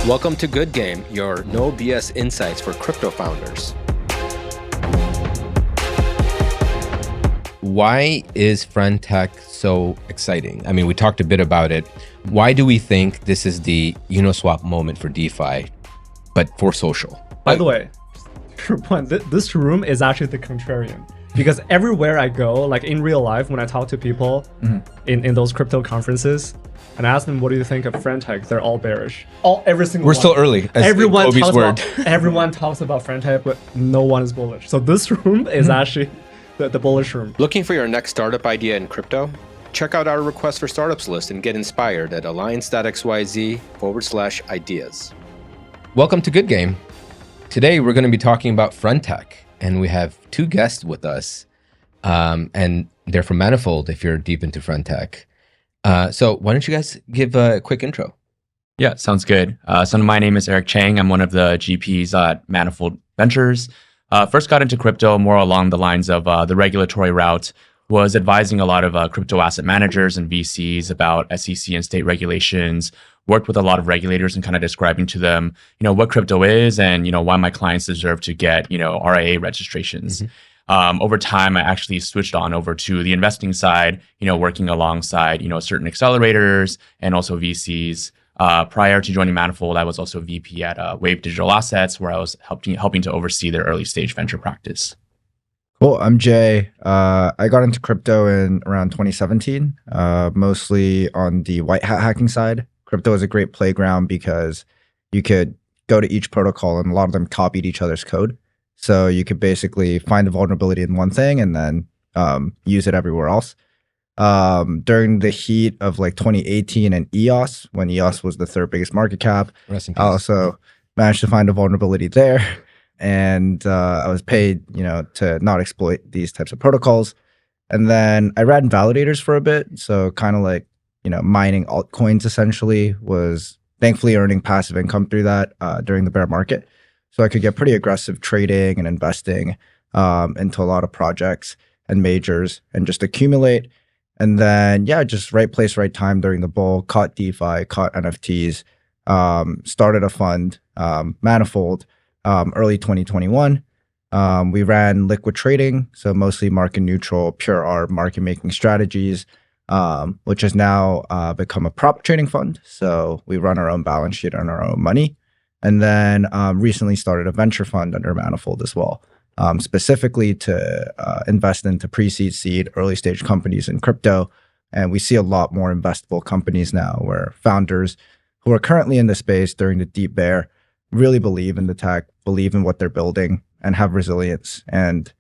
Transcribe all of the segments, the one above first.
Welcome to Good Game, your no BS insights for crypto founders. Why is Friendtech so exciting? I mean, we talked a bit about it. Why do we think this is the Uniswap moment for DeFi, but for social? By the way, this room is actually the contrarian. Because everywhere I go, like in real life, when I talk to people in those crypto conferences, and I ask them, what do you think of Friendtech? They're all bearish. Every single We're one. still early. Everyone talks about Friendtech, but no one is bullish. So this room is actually the bullish room. Looking for your next startup idea in crypto? Check out our request for startups list and get inspired at alliance.xyz/ideas. Welcome to Good Game. Today, we're going to be talking about Friendtech, and we have two guests with us, and they're from Manifold if you're deep into Friendtech. So why don't you guys give a quick intro? Yeah, sounds good. So my name is Aric Chang. I'm one of the GPs at Manifold Ventures. First got into crypto more along the lines of the regulatory route, was advising a lot of crypto asset managers and VCs about SEC and state regulations, worked with a lot of regulators and kind of describing to them, what crypto is and, why my clients deserve to get, RIA registrations. Over time, I actually switched on over to the investing side, working alongside, certain accelerators and also VCs. Prior to joining Manifold, I was also VP at Wave Digital Assets, where I was helping to oversee their early stage venture practice. Cool. I'm Jay. I got into crypto in around 2017, mostly on the white hat hacking side. Crypto is a great playground because you could go to each protocol and a lot of them copied each other's code. So you could basically find a vulnerability in one thing and then use it everywhere else. During the heat of like 2018 and EOS, when EOS was the third biggest market cap, I also managed to find a vulnerability there. And I was paid, to not exploit these types of protocols. And then I ran validators for a bit. So kind of like, mining altcoins essentially, was thankfully earning passive income through that during the bear market. So I could get pretty aggressive trading and investing into a lot of projects and majors and just accumulate. And then, just right place, right time during the bull, caught DeFi, caught NFTs, started a fund, Manifold, early 2021. We ran liquid trading, so mostly market neutral, pure art market making strategies, which has now become a prop trading fund. So we run our own balance sheet and our own money. And then recently started a venture fund under Manifold as well, specifically to invest into pre-seed, seed, early stage companies in crypto. And we see a lot more investable companies now where founders who are currently in the space during the deep bear really believe in the tech, believe in what they're building, and have resilience. And,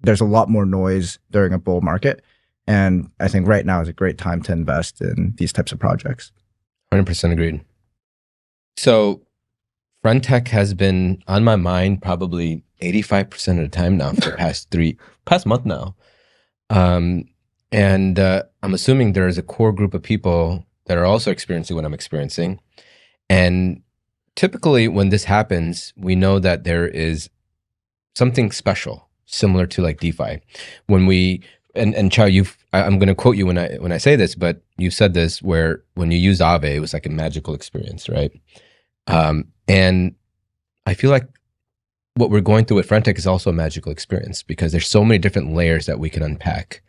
there's a lot more noise during a bull market. And I think right now is a great time to invest in these types of projects. 100% agreed. So Friendtech has been on my mind probably 85% of the time now for the past month now. I'm assuming there is a core group of people that are also experiencing what I'm experiencing. And typically when this happens, we know that there is something special, similar to like DeFi. When we, and Qiao, I'm going to quote you when I say this, but you said this where when you used Aave, it was like a magical experience, right? And I feel like what we're going through with Friendtech is also a magical experience because there's so many different layers that we can unpack.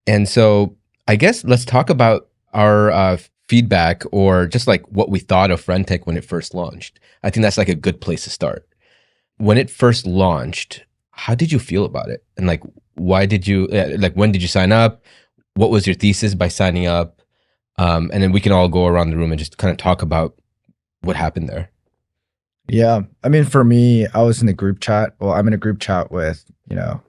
And so I guess let's talk about our feedback or just like what we thought of Friendtech when it first launched. I think that's like a good place to start. When it first launched, how did you feel about it? And like, why did you, when did you sign up? What was your thesis by signing up? And then we can all go around the room and just kind of talk about what happened there. Yeah. I mean, for me, I was in a group chat. Well, I'm in a group chat with,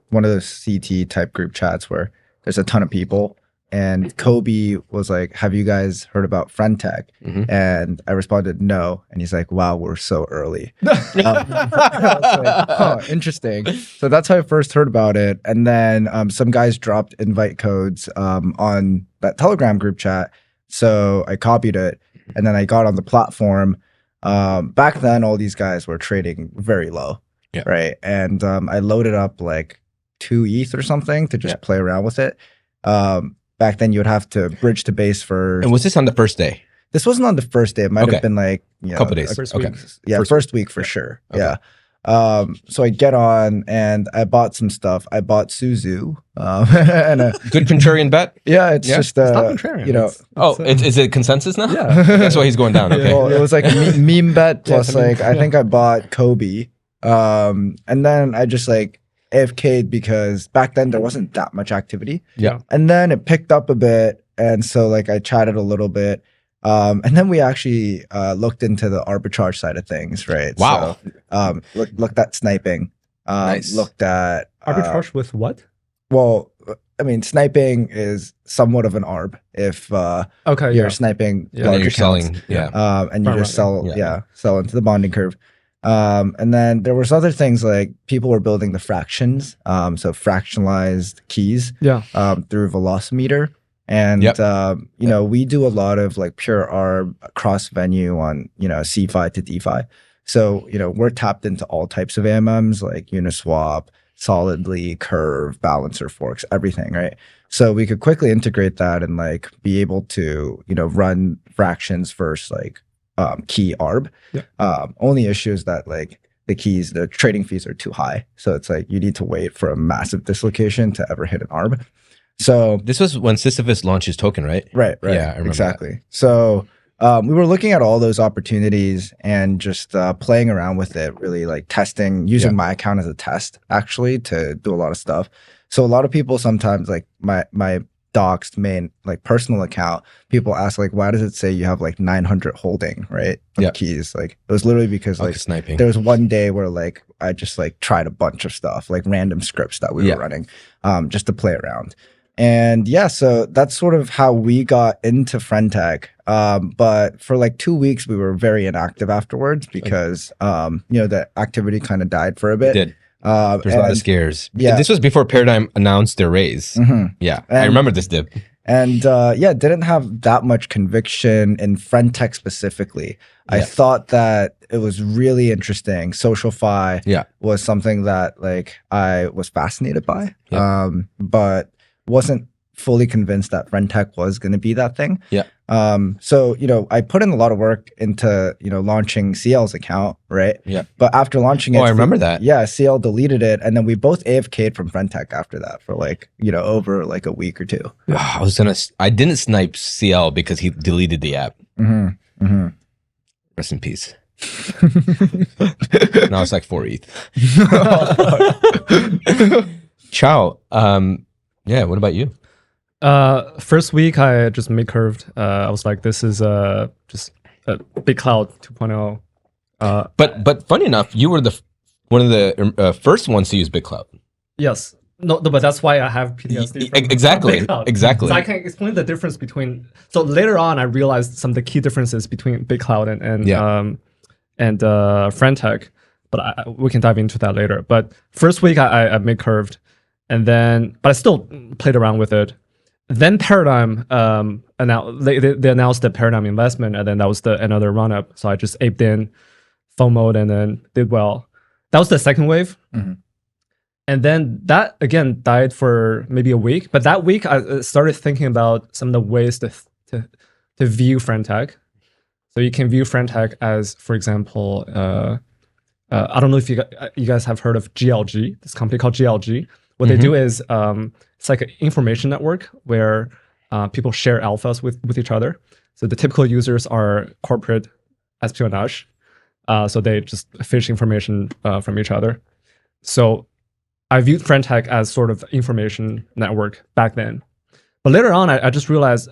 one of those CT type group chats where there's a ton of people. And Kobe was like, have you guys heard about Friendtech? And I responded, no. And he's like, wow, we're so early. I was like, oh, interesting. So that's how I first heard about it. And then some guys dropped invite codes on that Telegram group chat. So I copied it. And then I got on the platform. Back then, all these guys were trading very low, right? And I loaded up like 2 ETH or something to just play around with it. Back then, you would have to bridge to base first. And was this on the first day? This wasn't on the first day. It might Okay. have been like, you know, Couple days. First Okay. week. Yeah, first week for sure. Okay. Yeah. So I get on and I bought some stuff. I bought Suzu. And Good contrarian bet. yeah, it's Yeah. just It's not contrarian. you know, Is it consensus now? Yeah. That's why he's going down. Okay. well, it was like a meme bet Yeah, plus it's a meme. like I think I bought Kobe. And then I just like AFK'd because back then there wasn't that much activity. Yeah. And then it picked up a bit. And so like I chatted a little bit. And then we actually looked into the arbitrage side of things, right? Wow. So looked at sniping. Nice. Looked at Arbitrage with what? well, I mean, sniping is somewhat of an arb if Okay. you're Yeah. sniping Yeah. And then large you're accounts. selling. Yeah. And you Right, just right. sell into the bonding curve. And then there was other things like people were building the fractions, so fractionalized keys Yeah. through Velocimeter. And Yep. you know, we do a lot of like pure arb cross venue on, you know, CFI to DeFi. So, you know, we're tapped into all types of AMMs like Uniswap, Solidly, Curve, Balancer, Forks, everything, right? So we could quickly integrate that and like be able to, you know, run fractions versus like key arb. Yeah. Only issue is that like the trading fees are too high. So it's like you need to wait for a massive dislocation to ever hit an arb. So This was when Sisyphus launched his token, right? right, Yeah, I remember exactly. So we were looking at all those opportunities and just playing around with it, really like testing, using my account as a test actually to do a lot of stuff. So a lot of people sometimes like my doxed main like personal account, people ask like, why does it say you have like 900 holding, right? Of Yeah. keys. Like it was literally because Like like sniping. there was one day where like I just like tried a bunch of stuff, like random scripts that we Yeah. were running just to play around. And yeah, so that's sort of how we got into Friendtech. But for like 2 weeks, we were very inactive afterwards because, you know, the activity kind of died for a It bit. did. There's a lot of scares. yeah. This was before Paradigm announced their raise. Mhm. Yeah. I And- remember this dip. And yeah, didn't have that much conviction in Friendtech specifically. I Yeah. thought that it was really interesting. SocialFi Yeah. was something that like I was fascinated by, Yeah. but wasn't fully convinced that Friendtech was going to be that thing. Yeah. So, you know, I put in a lot of work into, you know, launching CL's account, right? Yeah. But after launching it, Oh, I remember that. Yeah, CL deleted it. And then we both AFK'd from Friendtech after that for like, you know, over like a week or two. I didn't snipe CL because he deleted the app. Mm-hmm. Mm-hmm. Rest in peace. Now it's like 4 ETH. Ciao. Yeah, what about you? First week I just made curved. I was like, this is just a big cloud 2.0. But funny enough, you were one of the first ones to use BitCloud. Yes. No, but that's why I have PTSD. from Exactly. Big Cloud. Exactly. So I can explain the difference between. So later on, I realized some of the key differences between Big Cloud and Friendtech. But we can dive into that later. But first week I made curved, and then but I still played around with it. Then Paradigm they announced the Paradigm investment, and then that was another run up. So I just aped in, FOMO'd, and then did well. That was the second wave. Mhm. And then that again died for maybe a week. But that week I started thinking about some of the ways to view Friendtech. So you can view Friendtech as, for example, I don't know if you guys have heard of GLG, this company called GLG. What they do is it's like an information network where people share alphas with each other. So the typical users are corporate espionage. So they just fish information from each other. So I viewed Friendtech as sort of information network back then. But later on, I just realized,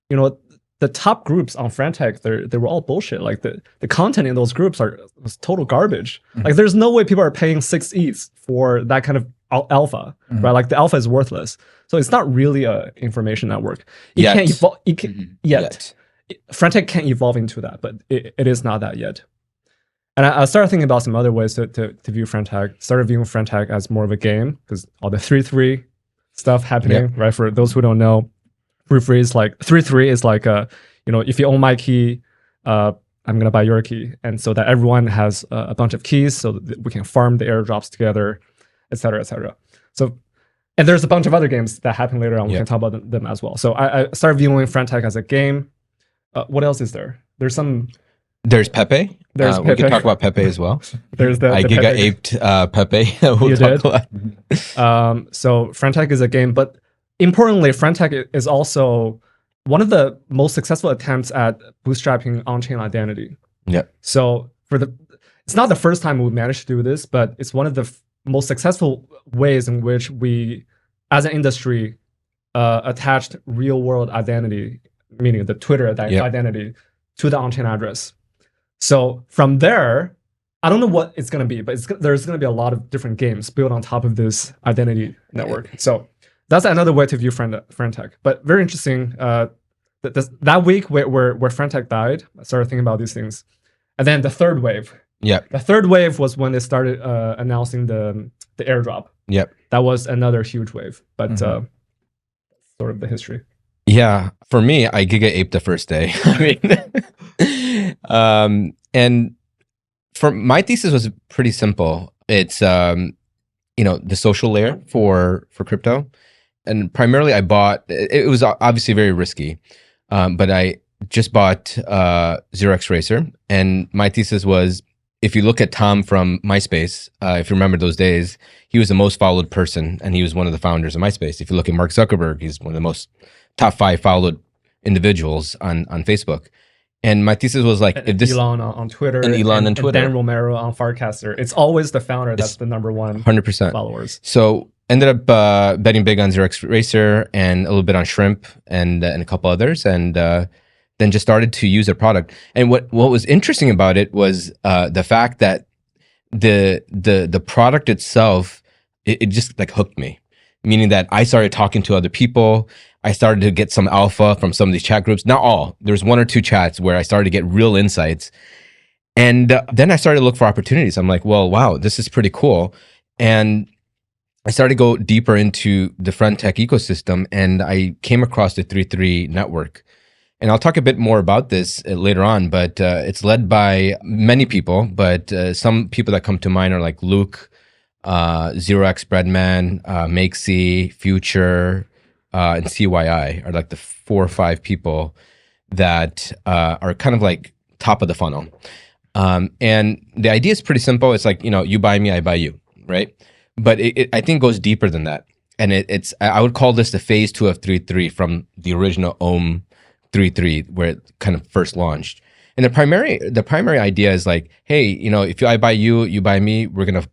you know, the top groups on Friendtech, they were all bullshit. Like the content in those groups was total garbage. Like there's no way people are paying 6 ETH for that kind of alpha, right? Like the alpha is worthless. So it's not really a information network. It Yet. can't evolve yet. Yet. Friendtech can't evolve into that, but it is not that yet. And I started thinking about some other ways to view Friendtech. Started viewing Friendtech as more of a game because all the 3-3 stuff happening, right? For those who don't know, 3-3 is like 3-3 is like you know, if you own my key, I'm gonna buy your key, and so that everyone has a bunch of keys, so that we can farm the airdrops together, etc., etc. So, and there's a bunch of other games that happen later on. We can talk about them as well. So I started viewing Friendtech as a game. What else is there? There's some. There's Pepe. There's We could Pepe. talk about Pepe as well. There's the I the giga Pepe. aped Pepe. We'll You talk did? a lot. So Friendtech is a game, but importantly, Friendtech is also one of the most successful attempts at bootstrapping on-chain identity. Yep. So it's not the first time we managed to do this, but it's one of the most successful ways in which we, as an industry, attached real-world identity, meaning the Twitter identity, to the on-chain address. So from there, I don't know what it's going to be, but there's going to be a lot of different games built on top of this identity network. So that's another way to view Friendtech. But very interesting. That week where Friendtech died, I started thinking about these things. And then the third wave. Yep. The third wave was when they started announcing the airdrop. Yep. That was another huge wave. But sort of the history. Yeah, for me, I giga aped the first day. I mean, and for my thesis was pretty simple. It's the social layer for crypto, and primarily I bought. It was obviously very risky, but I just bought 0x Racer, and my thesis was, if you look at Tom from MySpace, if you remember those days, he was the most followed person, and he was one of the founders of MySpace. If you look at Mark Zuckerberg, he's one of the most top 5 followed individuals on Facebook. And my thesis was like, if this Elon on Twitter, and Elon on Twitter, and Dan Romero on Farcaster, it's always the founder that's the number one 100% followers. So ended up betting big on 0x Racer and a little bit on Shrimp and a couple others, and then just started to use the product. And what was interesting about it was the fact that the product itself, it just like hooked me, meaning that I started talking to other people. I started to get some alpha from some of these chat groups. Not all. There's 1 or 2 chats where I started to get real insights. And then I started to look for opportunities. I'm like, well, wow, this is pretty cool. And I started to go deeper into the Friendtech ecosystem, and I came across the 3.3 network. And I'll talk a bit more about this later on, but it's led by many people, but some people that come to mind are like Luke, 0x Breadman, Makesy, Future, and CYI are like the 4 or 5 people that are kind of like top of the funnel. And the idea is pretty simple. It's like, you buy me, I buy you, right? But it I think goes deeper than that. And I would call this the phase 2 of 3.3 from the original Ohm 3.3 where it kind of first launched. And the primary idea is like, hey, if I buy you, you buy me, we're gonna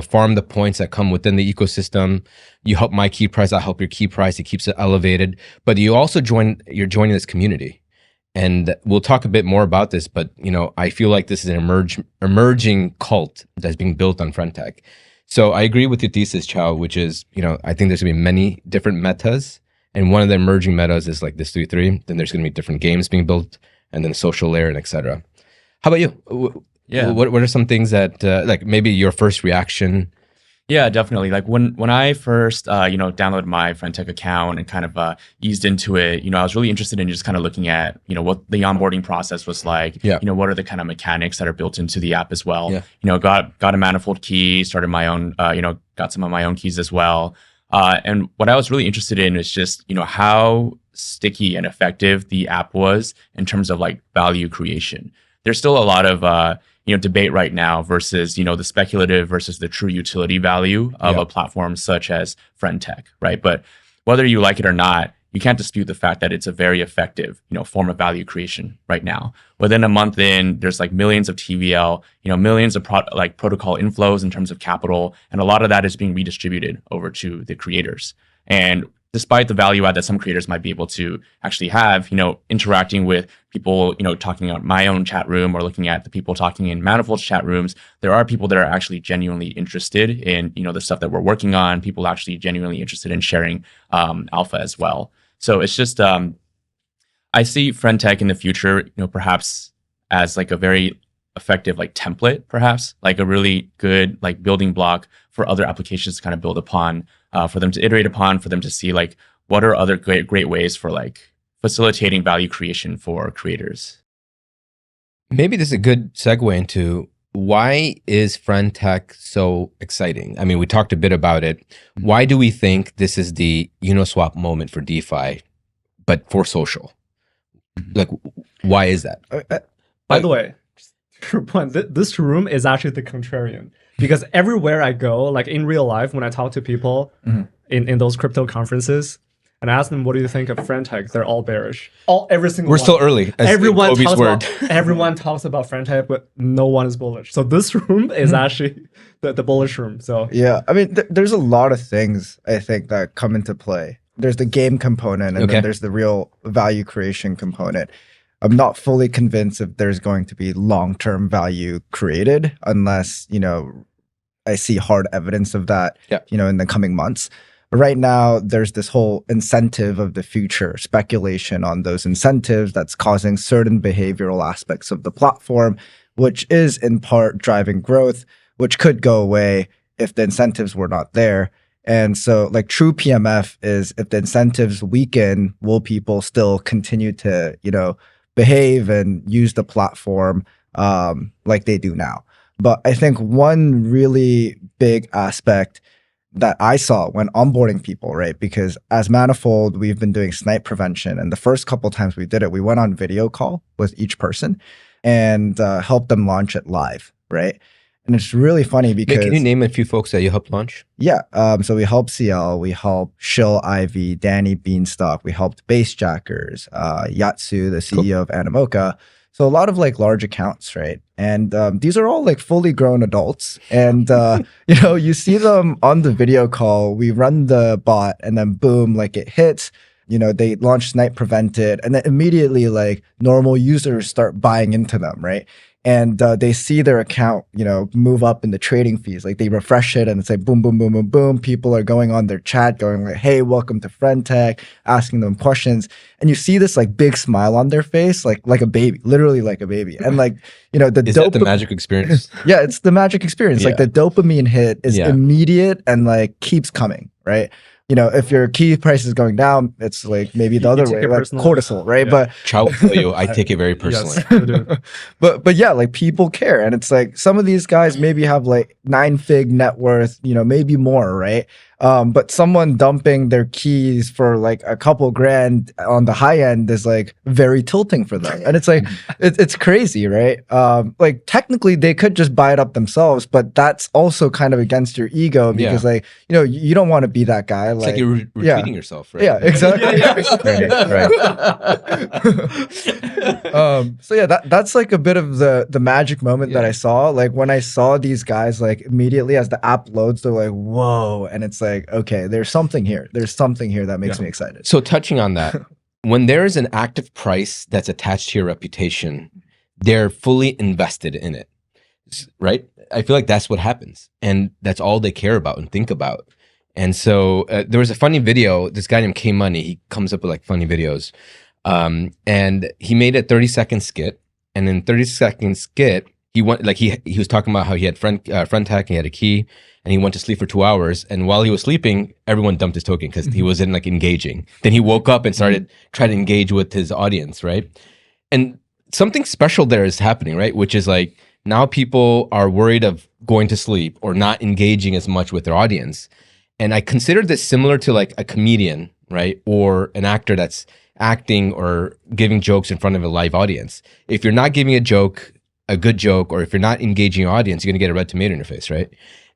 farm the points that come within the ecosystem. You help my key price, I help your key price. It keeps it elevated. But you also you're joining this community. And we'll talk a bit more about this, but I feel like this is an emerging cult that's being built on Friendtech. So I agree with your thesis, Qiao, which is, I think there's gonna be many different metas. And one of the emerging metas is like this 3.3. Then there's gonna be different games being built, and then social layer and etc. How about you? Yeah. What are some things that like maybe your first reaction? Yeah, definitely. Like when I first downloaded my Friendtech account and kind of eased into it, I was really interested in just kind of looking at what the onboarding process was like. Yeah. What are the kind of mechanics that are built into the app as well. Yeah. Got a manifold key, started my own. Got some of my own keys as well. And what I was really interested in is just how sticky and effective the app was in terms of like value creation. There's still a lot of debate right now versus the speculative versus the true utility value of a platform such as Friendtech, right? But whether you like it or not, you can't dispute the fact that it's a very effective form of value creation right now. Within a month in, there's like millions of TVL, millions of protocol inflows in terms of capital, and a lot of that is being redistributed over to the creators. And despite the value add that some creators might be able to actually have, interacting with people, talking on my own chat room or looking at the people talking in Manifold's chat rooms, there are people that are actually genuinely interested in, the stuff that we're working on, people actually genuinely interested in sharing alpha as well. So it's just, I see Friendtech in the future, perhaps as like a very effective like template, perhaps like a really good like building block for other applications to kind of build upon, for them to iterate upon, for them to see like what are other great ways for like facilitating value creation for creators. Maybe this is a good segue into why is Friendtech so exciting? I mean, we talked a bit about it. Why do we think this is the Uniswap moment for DeFi, but for social? Like, why is that? By the way, to your point, this room is actually the contrarian, because everywhere I go, like in real life, when I talk to people in those crypto conferences, and I ask them, what do you think of Friendtech? They're all bearish. Every single We're one. still early. Everyone talks about Friendtech, but no one is bullish. So this room is actually the bullish room. So yeah, I mean, there's a lot of things I think that come into play. There's the game component, and then there's the real value creation component. I'm not fully convinced if there's going to be long-term value created unless, I see hard evidence of that, in the coming months. Right now, there's this whole incentive of the future, speculation on those incentives that's causing certain behavioral aspects of the platform, which is in part driving growth, which could go away if the incentives were not there. And so like true PMF is, if the incentives weaken, will people still continue to, behave and use the platform like they do now? But I think one really big aspect that I saw when onboarding people, right? Because as Manifold, we've been doing snipe prevention. And the first couple of times we did it, we went on video call with each person and helped them launch it live, right? And it's really funny because— Can you name a few folks that you helped launch? Yeah. So we helped CL, we helped Shill Ivy, Danny Beanstalk, we helped Basejackers, Yatsu, the CEO of Animoca. So a lot of like large accounts, right? And these are all like fully grown adults. And, you see them on the video call, we run the bot and then boom, like it hits, they launch Snipe Prevented, and then immediately like normal users start buying into them, right? And they see their account, move up in the trading fees. Like they refresh it and it's like boom, boom, boom, boom, boom. People are going on their chat going like, hey, welcome to Friendtech, asking them questions. And you see this like big smile on their face, like a baby, literally like a baby. And like, Is that the magic experience? Yeah, it's the magic experience. Like the dopamine hit is immediate and like keeps coming, right? If your key price is going down, it's like maybe the other way, like cortisol, right? Yeah. But Qiao will tell you, I take it very personally. Yes, but yeah, like people care. And it's like some of these guys maybe have like 9-fig net worth, maybe more, right? But someone dumping their keys for like a couple grand on the high end is like very tilting for them. And it's like, it's crazy, right? Like technically they could just buy it up themselves, but that's also kind of against your ego because like, you don't want to be that guy. It's like you're retweeting yourself, right? Yeah, exactly. Right. So yeah, that's like a bit of the magic moment that I saw. Like when I saw these guys, like immediately as the app loads, they're like, whoa. And it's like, okay, there's something here. There's something here that makes me excited. So touching on that, when there is an active price that's attached to your reputation, they're fully invested in it, right? I feel like that's what happens. And that's all they care about and think about. And so there was a funny video, this guy named K Money, he comes up with like funny videos. And he made a 30-second skit. And in 30-second skit, he went like he was talking about how he had Friendtech, he had a key, and he went to sleep for 2 hours. And while he was sleeping, everyone dumped his token because he wasn't like engaging. Then he woke up and started trying to engage with his audience, right? And something special there is happening, right? Which is like now people are worried of going to sleep or not engaging as much with their audience. And I consider this similar to like a comedian, right? Or an actor that's acting or giving jokes in front of a live audience. If you're not giving a good joke, or if you're not engaging your audience, you're gonna get a red tomato in your face, right?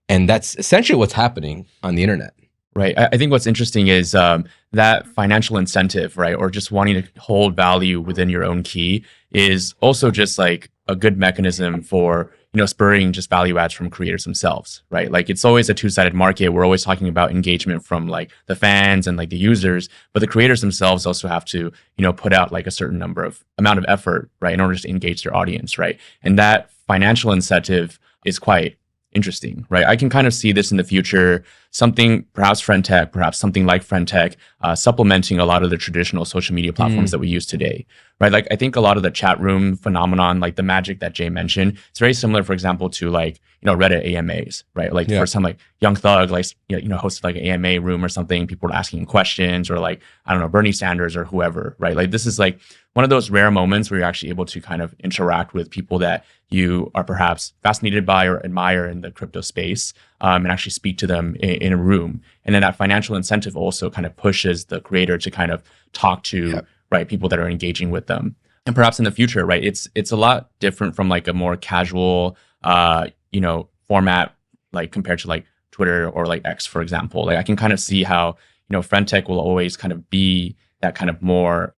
And that's essentially what's happening on the internet. Right. I think what's interesting is that financial incentive, right? Or just wanting to hold value within your own key is also just like a good mechanism for, spurring just value adds from creators themselves, right? Like it's always a two-sided market. We're always talking about engagement from like the fans and like the users, but the creators themselves also have to, put out like a certain amount of effort, right? In order to engage their audience, right? And that financial incentive is quite interesting, right? I can kind of see this in the future, something perhaps Friendtech, perhaps something like Friendtech, supplementing a lot of the traditional social media platforms that we use today, right? Like I think a lot of the chat room phenomenon, like the magic that Jay mentioned, it's very similar, for example, to like, Reddit AMAs, right? Like for some like Young Thug, like, hosted like an AMA room or something, people were asking questions, or like, I don't know, Bernie Sanders or whoever, right? Like this is like one of those rare moments where you're actually able to kind of interact with people that you are perhaps fascinated by or admire in the crypto space, and actually speak to them in a room. And then that financial incentive also kind of pushes the creator to kind of talk to right? People that are engaging with them. And perhaps in the future, right, it's a lot different from like a more casual, format, like compared to like Twitter or like X, for example. Like I can kind of see how, Friendtech will always kind of be that kind of more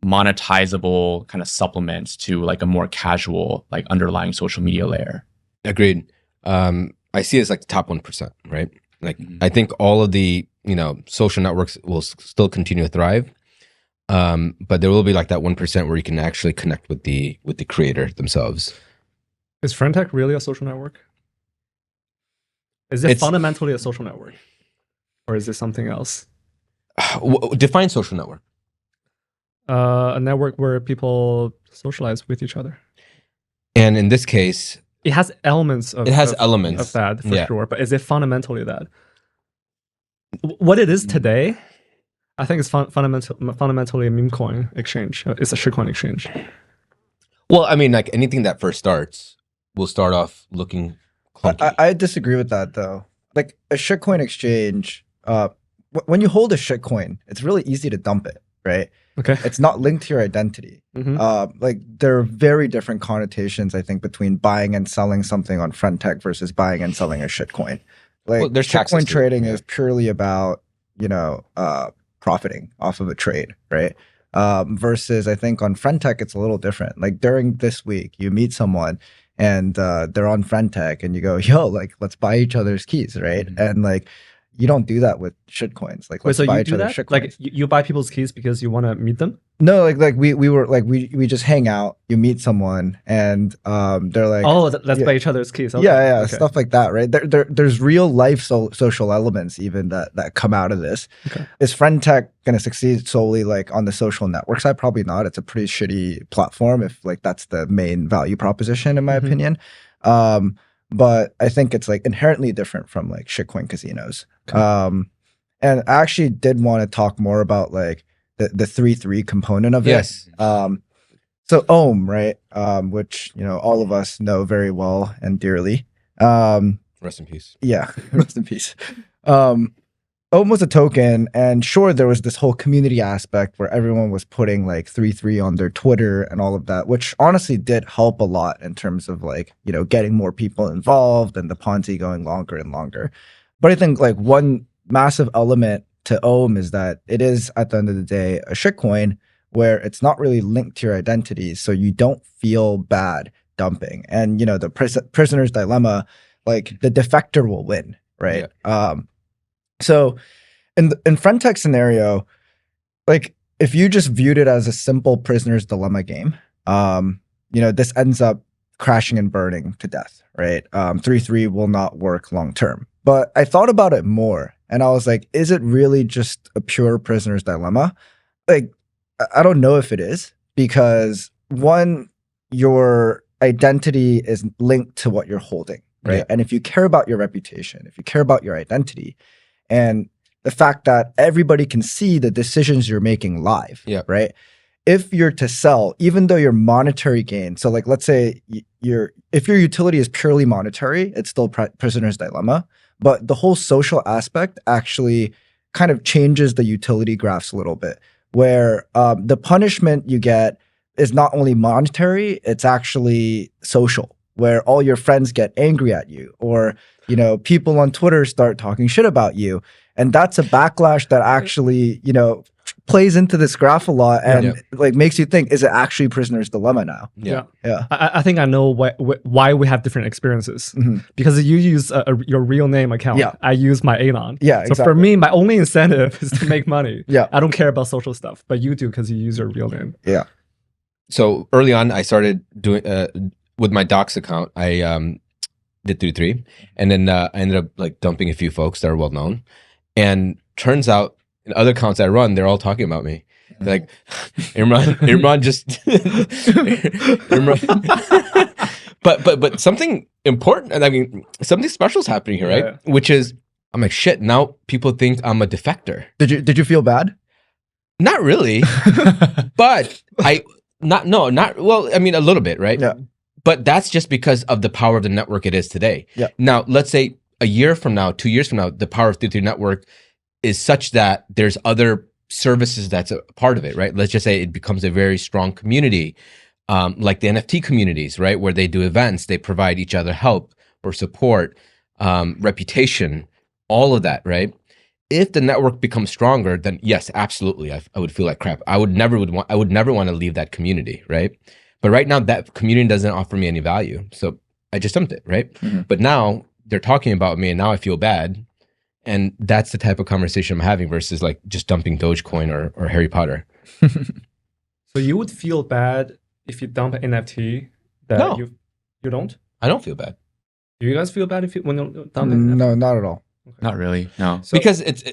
monetizable kind of supplement to like a more casual, like underlying social media layer. Agreed. I see it as like the top 1%, right? Like I think all of the, social networks will still continue to thrive. But there will be like that 1% where you can actually connect with the creator themselves. Is Friendtech really a social network? Is it fundamentally a social network? Or is it something else? Define social network. A network where people socialize with each other. And in this case, it has elements of that for sure. But is it fundamentally that? What it is today, I think it's fundamentally a meme coin exchange. It's a shitcoin exchange. Well, I mean, like anything that first starts will start off looking clunky. I disagree with that though. Like a shitcoin exchange, when you hold a shitcoin, it's really easy to dump it, right? Okay. It's not linked to your identity. Like there are very different connotations, I think, between buying and selling something on Friendtech versus buying and selling a shitcoin. Like shitcoin trading is purely about, profiting off of a trade, right? Versus I think on Friendtech, it's a little different. Like during this week, you meet someone and they're on Friendtech and you go, yo, like, let's buy each other's keys, right? And like, you don't do that with shitcoins. Like, let's buy each other's shitcoins. Like, you buy people's keys because you want to meet them? No, like we just hang out. You meet someone, and they're like, oh, let's buy each other's keys. Okay. Yeah, okay. Stuff like that, right? There's real life social elements even that come out of this. Okay. Is Friendtech going to succeed solely like on the social network side? Probably not. It's a pretty shitty platform if like that's the main value proposition in my opinion. But I think it's like inherently different from like shitcoin casinos. Okay. And I actually did want to talk more about like the 3-3 component of it. Yes. So Ohm, right? Which, all of us know very well and dearly. Rest in peace. Yeah, rest in peace. Ohm was a token, and sure, there was this whole community aspect where everyone was putting like 3-3 on their Twitter and all of that, which honestly did help a lot in terms of like, getting more people involved and the Ponzi going longer and longer. But I think like one massive element to Ohm is that it is at the end of the day a shitcoin where it's not really linked to your identity, so you don't feel bad dumping. And the prisoner's dilemma, like the defector will win, right? Yeah. So in Friendtech scenario, like if you just viewed it as a simple prisoner's dilemma game, this ends up crashing and burning to death, right? 3-3 will not work long term. But I thought about it more and I was like, is it really just a pure prisoner's dilemma? Like, I don't know if it is, because one, your identity is linked to what you're holding, right? Yeah. And if you care about your reputation, if you care about your identity, and the fact that everybody can see the decisions you're making live, right? If you're to sell, even though your monetary gain, so like let's say if your utility is purely monetary, it's still prisoner's dilemma, but the whole social aspect actually kind of changes the utility graphs a little bit, where the punishment you get is not only monetary, it's actually social, where all your friends get angry at you, or people on Twitter start talking shit about you. And that's a backlash that actually, plays into this graph a lot and like makes you think, is it actually prisoner's dilemma now? Yeah. I think I know why we have different experiences. Because you use your real name account. Yeah. I use my Anon. Yeah, so for me, my only incentive is to make money. Yeah. I don't care about social stuff, but you do because you use your real name. Yeah. So early on, I started doing, with my Docs account, I did 3-3, and then I ended up like dumping a few folks that are well known, and turns out in other accounts I run, they're all talking about me. They're like, Imran just Imran. but something important, and I mean something special is happening here, right? Yeah. Which is, I'm like, shit, now people think I'm a defector. Did you feel bad? Not really, but not well, I mean a little bit, right? Yeah. But that's just because of the power of the network it is today. Yeah. Now, let's say a year from now, 2 years from now, the power of 3-3 network is such that there's other services that's a part of it, right? Let's just say it becomes a very strong community, like the NFT communities, right? Where they do events, they provide each other help or support, reputation, all of that, right? If the network becomes stronger, then yes, absolutely, I would feel like crap. I would never want to leave that community, right? But right now, that community doesn't offer me any value, so I just dumped it, right? But now they're talking about me, and now I feel bad, and that's the type of conversation I'm having versus like just dumping Dogecoin or Harry Potter. So you would feel bad if you dump an NFT that No. you don't? I don't feel bad Do you guys feel bad when you dump an NFT? No, not at all. Not really. No. So,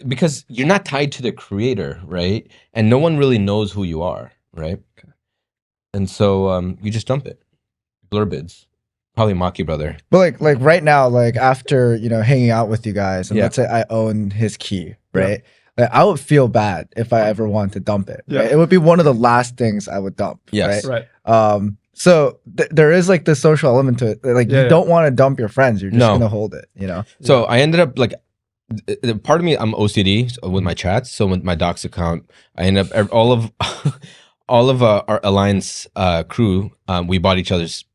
because you're not tied to the creator, right? And no one really knows who you are, right? Okay. And so you just dump it. Blur bids. Probably Maki brother. But like right now, like after hanging out with you guys, and Yeah. let's say I own his key, right? Like, I would feel bad if I ever want to dump it. Yeah. Right? It would be one of the last things I would dump. Yes. Right. right. So there is like the social element to it. Like you don't want to dump your friends. You're just No. gonna hold it. So I ended up like, part of me, I'm OCD with my chats. So with my Docs account, I end up all of our Alliance crew, we bought each other's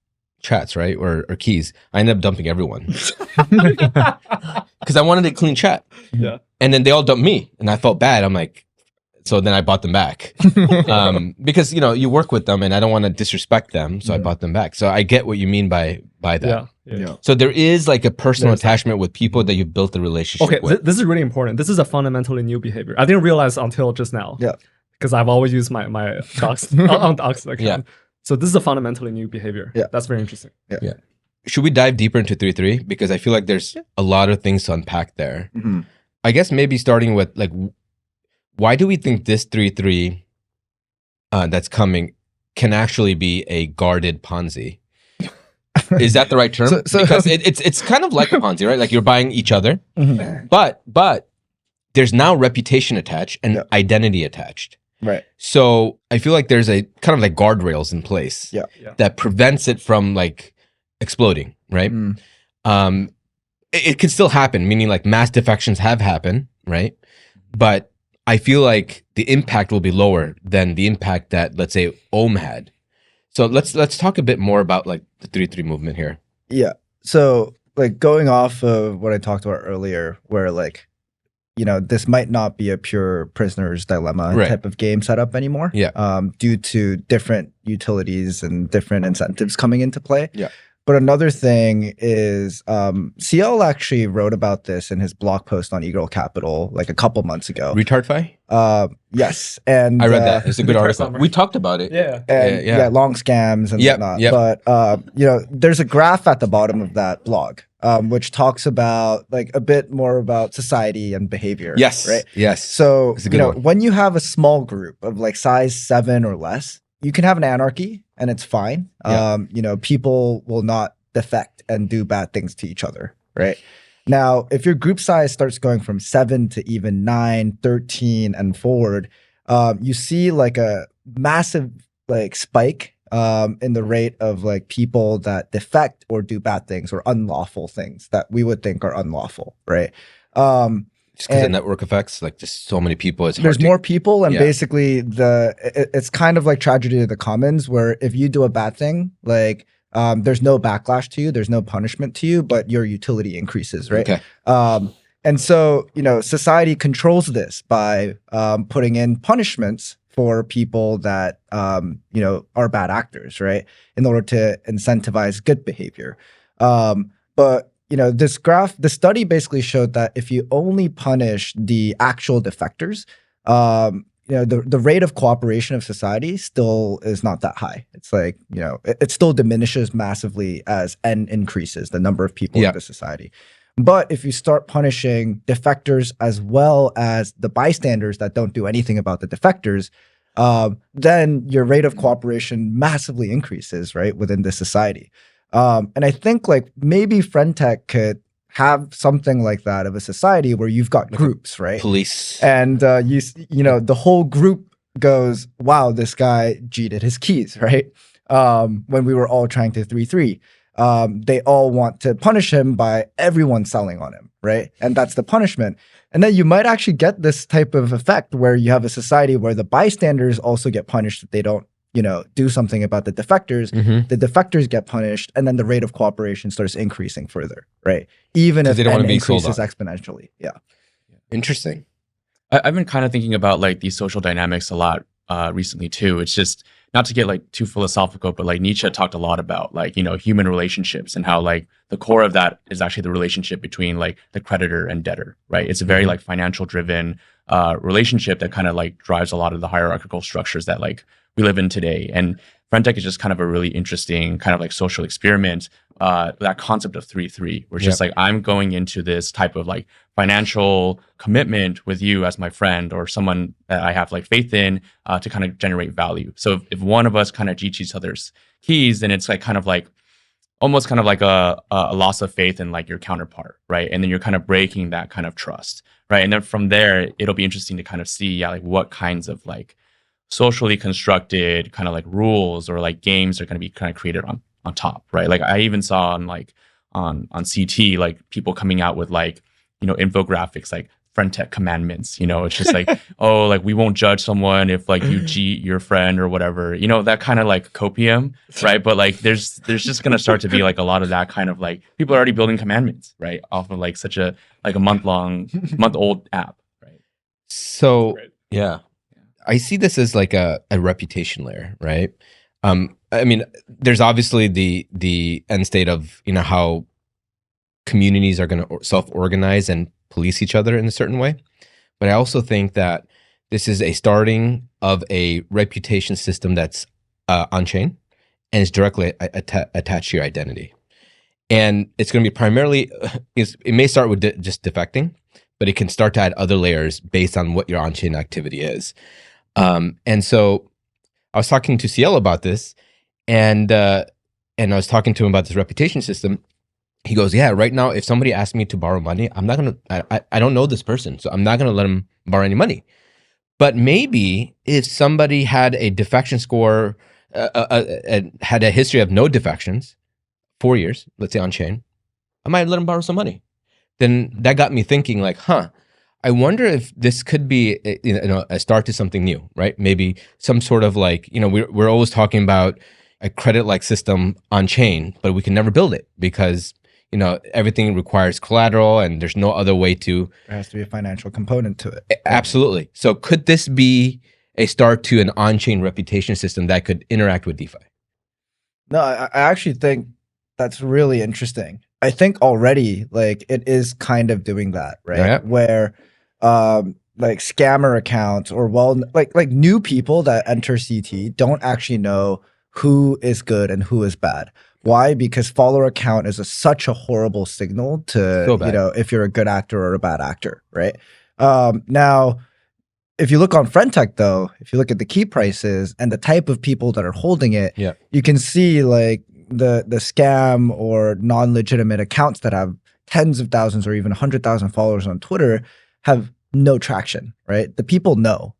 chats, right? Or keys. I ended up dumping everyone because I wanted a clean chat. Yeah. And then they all dumped me, and I felt bad. I'm like, so then I bought them back because you work with them, and I don't want to disrespect them, so I bought them back. So I get what you mean by that. Yeah. So there is like a personal There's that. attachment with people that you've built a relationship Okay, with. this is really important. This is a fundamentally new behavior. I didn't realize until just now. Yeah. Because I've always used my Docs on Docs account. Yeah. So this is a fundamentally new behavior. Yeah. That's very interesting. Should we dive deeper into 3.3? Because I feel like there's a lot of things to unpack there. Mhm. I guess maybe starting with like, why do we think this 3.3 that's coming can actually be a guarded Ponzi? Is that the right term? So- because it's kind of like a Ponzi, right? Like you're buying each other, Mhm. but there's now reputation attached and Yeah. identity attached. Right. So I feel like there's a kind of like guardrails in place Yeah. that prevents it from like exploding, right? Mm. It could still happen, meaning like mass defections have happened, right? But I feel like the impact will be lower than the impact that, let's say, Ohm had. So let's talk a bit more about like the 3.3 movement here. Yeah. So like going off of what I talked about earlier, where like, this might not be a pure prisoner's dilemma Right. type of game setup anymore. Yeah. Due to different utilities and different incentives coming into play. Yeah. But another thing is CL actually wrote about this in his blog post on Eagle Capital like a couple months ago. Retardfi? Yes. And I read that. It's a good Retard article. summary. We talked about it. Yeah. and Yeah. long scams and Yep, whatnot. yep. But there's a graph at the bottom of that blog, which talks about like a bit more about society and behavior. Yes. Right. Yes. So It's a good one. when you have a small group of like size 7 or less, you can have an anarchy and it's fine. Yeah. People will not defect and do bad things to each other. Right. Now, if your group size starts going from 7 to even 9, 13 and forward, you see like a massive like spike in the rate of like people that defect or do bad things or unlawful things that we would think are unlawful, right? Just because of and- network effects, like just so many people, it's hard There's to- more people, and Yeah. basically it's kind of like tragedy of the commons, where if you do a bad thing, like there's no backlash to you, there's no punishment to you, but your utility increases, right? Okay. And so, society controls this by putting in punishments for people that, are bad actors, right? In order to incentivize good behavior. But, this study basically showed that if you only punish the actual defectors, the rate of cooperation of society still is not that high. It's like, it still diminishes massively as N increases, the number of people Yeah. in the society. But if you start punishing defectors as well as the bystanders that don't do anything about the defectors, then your rate of cooperation massively increases, right, within the society. And I think like maybe Friendtech could have something like that of a society where you've got groups, right? Police. And the whole group goes, wow, this guy cheated his keys, right? When we were all trying to 3-3. they all want to punish him by everyone selling on him, right? And that's the punishment. And then you might actually get this type of effect where you have a society where the bystanders also get punished if they don't, do something about the defectors. The defectors get punished, and then the rate of cooperation starts increasing further, right? Even if they don't want N to be sold increases on. exponentially. Yeah. Interesting. I've been kind of thinking about like these social dynamics a lot recently too. It's just not to get like too philosophical, but like Nietzsche talked a lot about like, human relationships and how like the core of that is actually the relationship between like the creditor and debtor, right? It's a very like financial driven relationship that kind of like drives a lot of the hierarchical structures that like we live in today. And Friendtech is just kind of a really interesting kind of like social experiment. That concept of 3-3, where it's just like I'm going into this type of like financial commitment with you as my friend or someone that I have like faith in to kind of generate value. So if one of us kind of cheats each other's keys, then it's like kind of like almost kind of like a loss of faith in like your counterpart, right? And then you're kind of breaking that kind of trust, right? And then from there, it'll be interesting to kind of see like what kinds of like socially constructed kind of like rules or like games are going to be kind of created on top, right? Like I even saw on like on CT like people coming out with like infographics like Friendtech commandments. It's just like oh, like we won't judge someone if like you cheat your friend or whatever. That kind of like copium, right? But like there's just gonna start to be like a lot of that kind of like people are already building commandments, right? Off of like such a like a month old app, right? So yeah, I see this as like a reputation layer, right? I mean, there's obviously the end state of how communities are going to self-organize and police each other in a certain way, but I also think that this is a starting of a reputation system that's on chain and is directly attached to your identity, and it's going to be primarily it may start with just defecting, but it can start to add other layers based on what your on-chain activity is. And so I was talking to CL about this, and I was talking to him about this reputation system. He goes, yeah, right now, if somebody asks me to borrow money, I'm not going to, I don't know this person, so I'm not going to let him borrow any money. But maybe if somebody had a defection score, had a history of no defections, 4 years, let's say on chain, I might let him borrow some money. Then that got me thinking like, I wonder if this could be a start to something new, right? Maybe some sort of like, we're always talking about a credit-like system on chain, but we can never build it because, everything requires collateral and there's no other way to. There has to be a financial component to it. Absolutely. So could this be a start to an on-chain reputation system that could interact with DeFi? No, I actually think that's really interesting. I think already like it is kind of doing that, right? Yeah. Where like scammer accounts or like new people that enter CT don't actually know who is good and who is bad. Why? Because follower account is such a horrible signal to if you're a good actor or a bad actor, right? Now, if you look on Friendtech though, if you look at the key prices and the type of people that are holding it, you can see like the scam or non-legitimate accounts that have tens of thousands or even 100,000 followers on Twitter have no traction, right? The people know,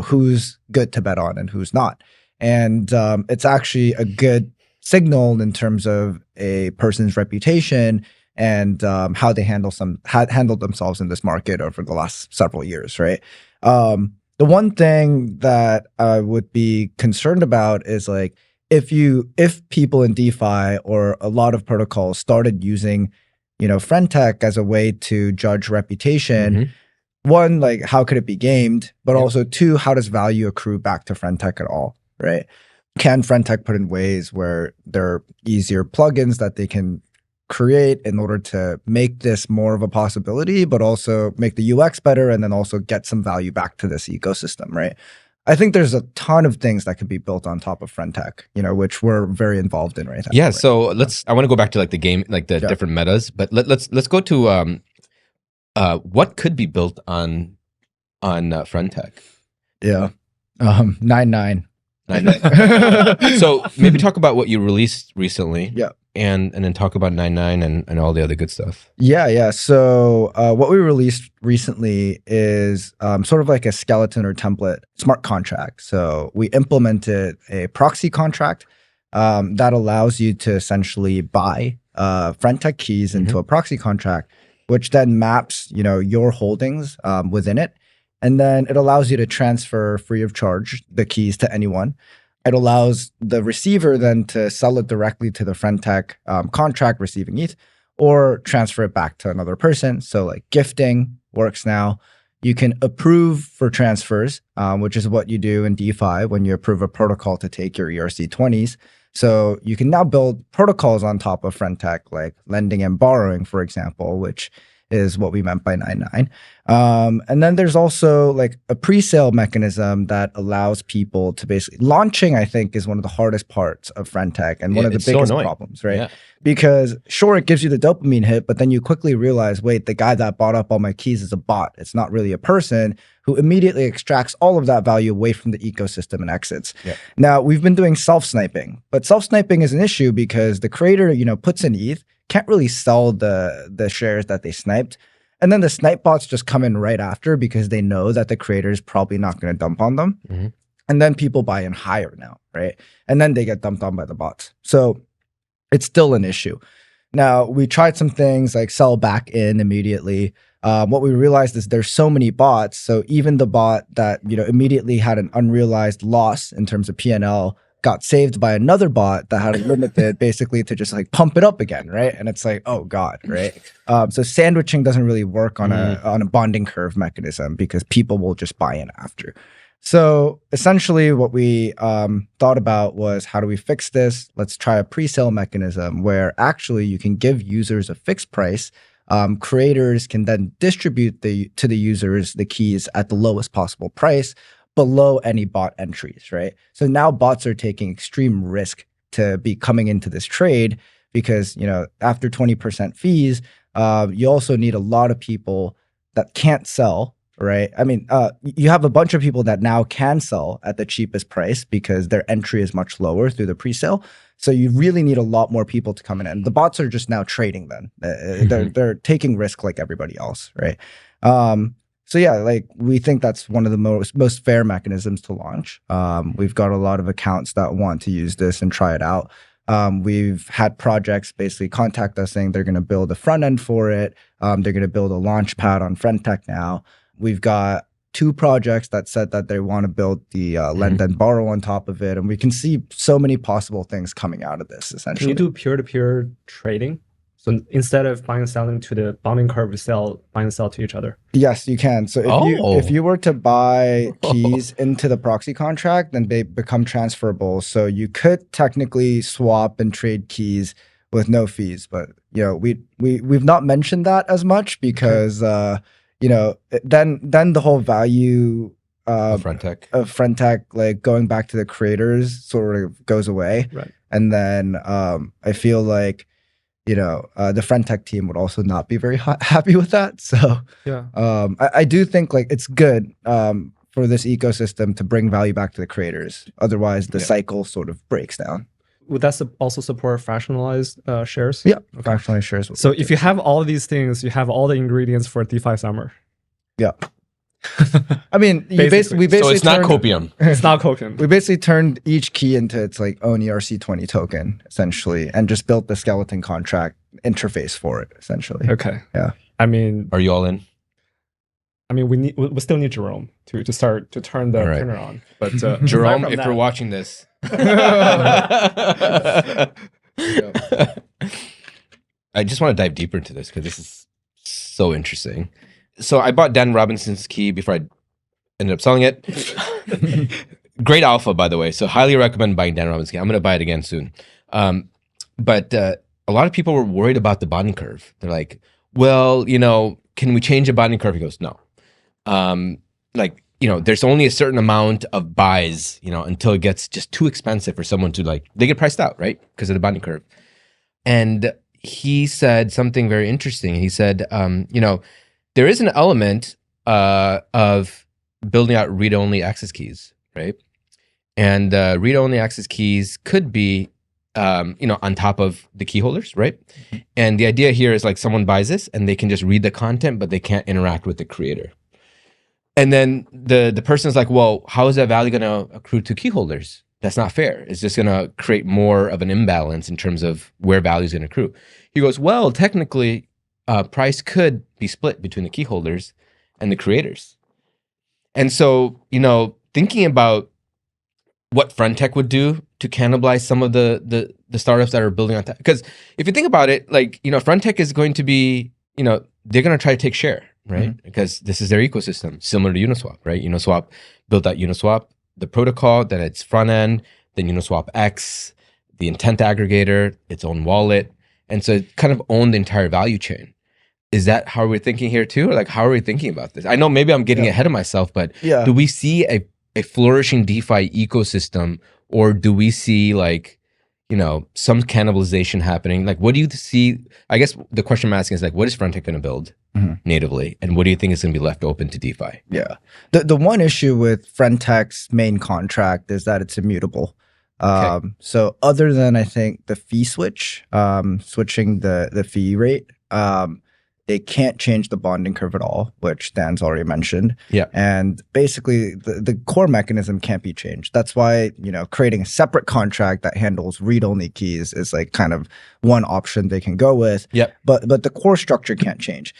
who's good to bet on and who's not. And it's actually a good signal in terms of a person's reputation and how they handled themselves in this market over the last several years, right? The one thing that I would be concerned about is like, if people in DeFi or a lot of protocols started using, Friendtech as a way to judge reputation, one, like how could it be gamed? But also two, how does value accrue back to Friendtech at all, right? Can Friendtech put in ways where there are easier plugins that they can create in order to make this more of a possibility, but also make the UX better and then also get some value back to this ecosystem, right? I think there's a ton of things that could be built on top of Friendtech, which we're very involved in right now. Yeah, right? so I want to go back to like the game, like the different metas, but let's go to what could be built on Friendtech. Yeah, 9.9. So maybe talk about what you released recently. Yeah. And then talk about 9.9 and all the other good stuff. Yeah. So what we released recently is sort of like a skeleton or template smart contract. So we implemented a proxy contract that allows you to essentially buy Friendtech keys into a proxy contract, which then maps, your holdings within it. And then it allows you to transfer free of charge the keys to anyone. It allows the receiver then to sell it directly to the Friendtech contract receiving ETH or transfer it back to another person. So like gifting works now. You can approve for transfers, which is what you do in DeFi when you approve a protocol to take your ERC20s. So you can now build protocols on top of Friendtech, like lending and borrowing, for example, which is what we meant by 9.9. And then there's also like a pre-sale mechanism that allows people to basically launching, I think, is one of the hardest parts of Friendtech and one of the biggest problems, right? Yeah. Because sure, it gives you the dopamine hit, but then you quickly realize, wait, the guy that bought up all my keys is a bot. It's not really a person, who immediately extracts all of that value away from the ecosystem and exits. Yeah. Now, we've been doing self-sniping, but self-sniping is an issue because the creator, puts in ETH, can't really sell the shares that they sniped. And then the snipe bots just come in right after because they know that the creator is probably not going to dump on them. Mm-hmm. And then people buy in higher now, right? And then they get dumped on by the bots. So it's still an issue. Now, we tried some things like sell back in immediately. What we realized is there's so many bots. So even the bot that, immediately had an unrealized loss in terms of P&L got saved by another bot that had it limited basically to just like pump it up again, right? And it's like, oh God, right? So sandwiching doesn't really work on a bonding curve mechanism because people will just buy in after. So essentially what we thought about was, how do we fix this? Let's try a pre-sale mechanism where actually you can give users a fixed price. Creators can then distribute to the users the keys at the lowest possible price below any bot entries, right? So now bots are taking extreme risk to be coming into this trade because, after 20% fees, you also need a lot of people that can't sell, right? I mean, you have a bunch of people that now can sell at the cheapest price because their entry is much lower through the pre-sale. So you really need a lot more people to come in. And the bots are just now trading then. They're taking risk like everybody else, right? So yeah, like we think that's one of the most fair mechanisms to launch. We've got a lot of accounts that want to use this and try it out. We've had projects basically contact us saying they're going to build a front end for it. They're going to build a launch pad on Friendtech now. We've got 2 projects that said that they want to build the lend and borrow on top of it. And we can see so many possible things coming out of this, essentially. Can you do peer-to-peer trading? So instead of buying and selling to the bonding curve, we buy and sell to each other. Yes, you can. So if you were to buy keys into the proxy contract, then they become transferable. So you could technically swap and trade keys with no fees. But we've not mentioned that as much because then the whole value of Friendtech, like going back to the creators, sort of goes away. Right. And then I feel like the Friendtech team would also not be very happy with that. So yeah, I do think like it's good for this ecosystem to bring value back to the creators. Otherwise, the cycle sort of breaks down. Would that also support fractionalized shares? Yeah, fractionalized shares. So if you have all of these things, you have all the ingredients for DeFi summer. Yeah. I mean, we basically so it's not copium. It's not copium. We basically turned each key into its like own ERC20 token, essentially, and just built the skeleton contract interface for it, essentially. Okay. Yeah. I mean, are you all in? I mean, we still need Jerome to turn the printer on. But Jerome, if you're watching this, I just want to dive deeper into this because this is so interesting. So I bought Dan Robinson's key before I ended up selling it. Great alpha, by the way. So highly recommend buying Dan Robinson's key. I'm going to buy it again soon. But a lot of people were worried about the bonding curve. They're like, well, can we change the bonding curve? He goes, no. There's only a certain amount of buys, until it gets just too expensive for someone to they get priced out, right? Because of the bonding curve. And he said something very interesting. He said, there is an element of building out read-only access keys, right? And read-only access keys could be, on top of the key holders, right? Mm-hmm. And the idea here is like someone buys this and they can just read the content, but they can't interact with the creator. And then the person's like, well, how is that value going to accrue to key holders? that's not fair. It's just going to create more of an imbalance in terms of where value is going to accrue. He goes, well, technically, price could be split between the key holders and the creators. And so, thinking about what Friendtech would do to cannibalize some of the startups that are building on that. Because if you think about it, Friendtech is going to be, they're going to try to take share, right? Because this is their ecosystem, similar to Uniswap, right? Uniswap built out Uniswap, the protocol, then its front end, then Uniswap X, the intent aggregator, its own wallet. And so it kind of owned the entire value chain. Is that how we're thinking here too? Or how are we thinking about this? I know maybe I'm getting ahead of myself, but do we see a flourishing DeFi ecosystem, or do we see some cannibalization happening? What do you see? I guess the question I'm asking is what is Friendtech going to build natively, and what do you think is going to be left open to DeFi? Yeah, the one issue with Friendtech's main contract is that it's immutable. So other than I think the fee switch, switching the fee rate, they can't change the bonding curve at all, which Dan's already mentioned. Yeah. And basically the core mechanism can't be changed. That's why, creating a separate contract that handles read-only keys is kind of one option they can go with. Yep. But the core structure can't change.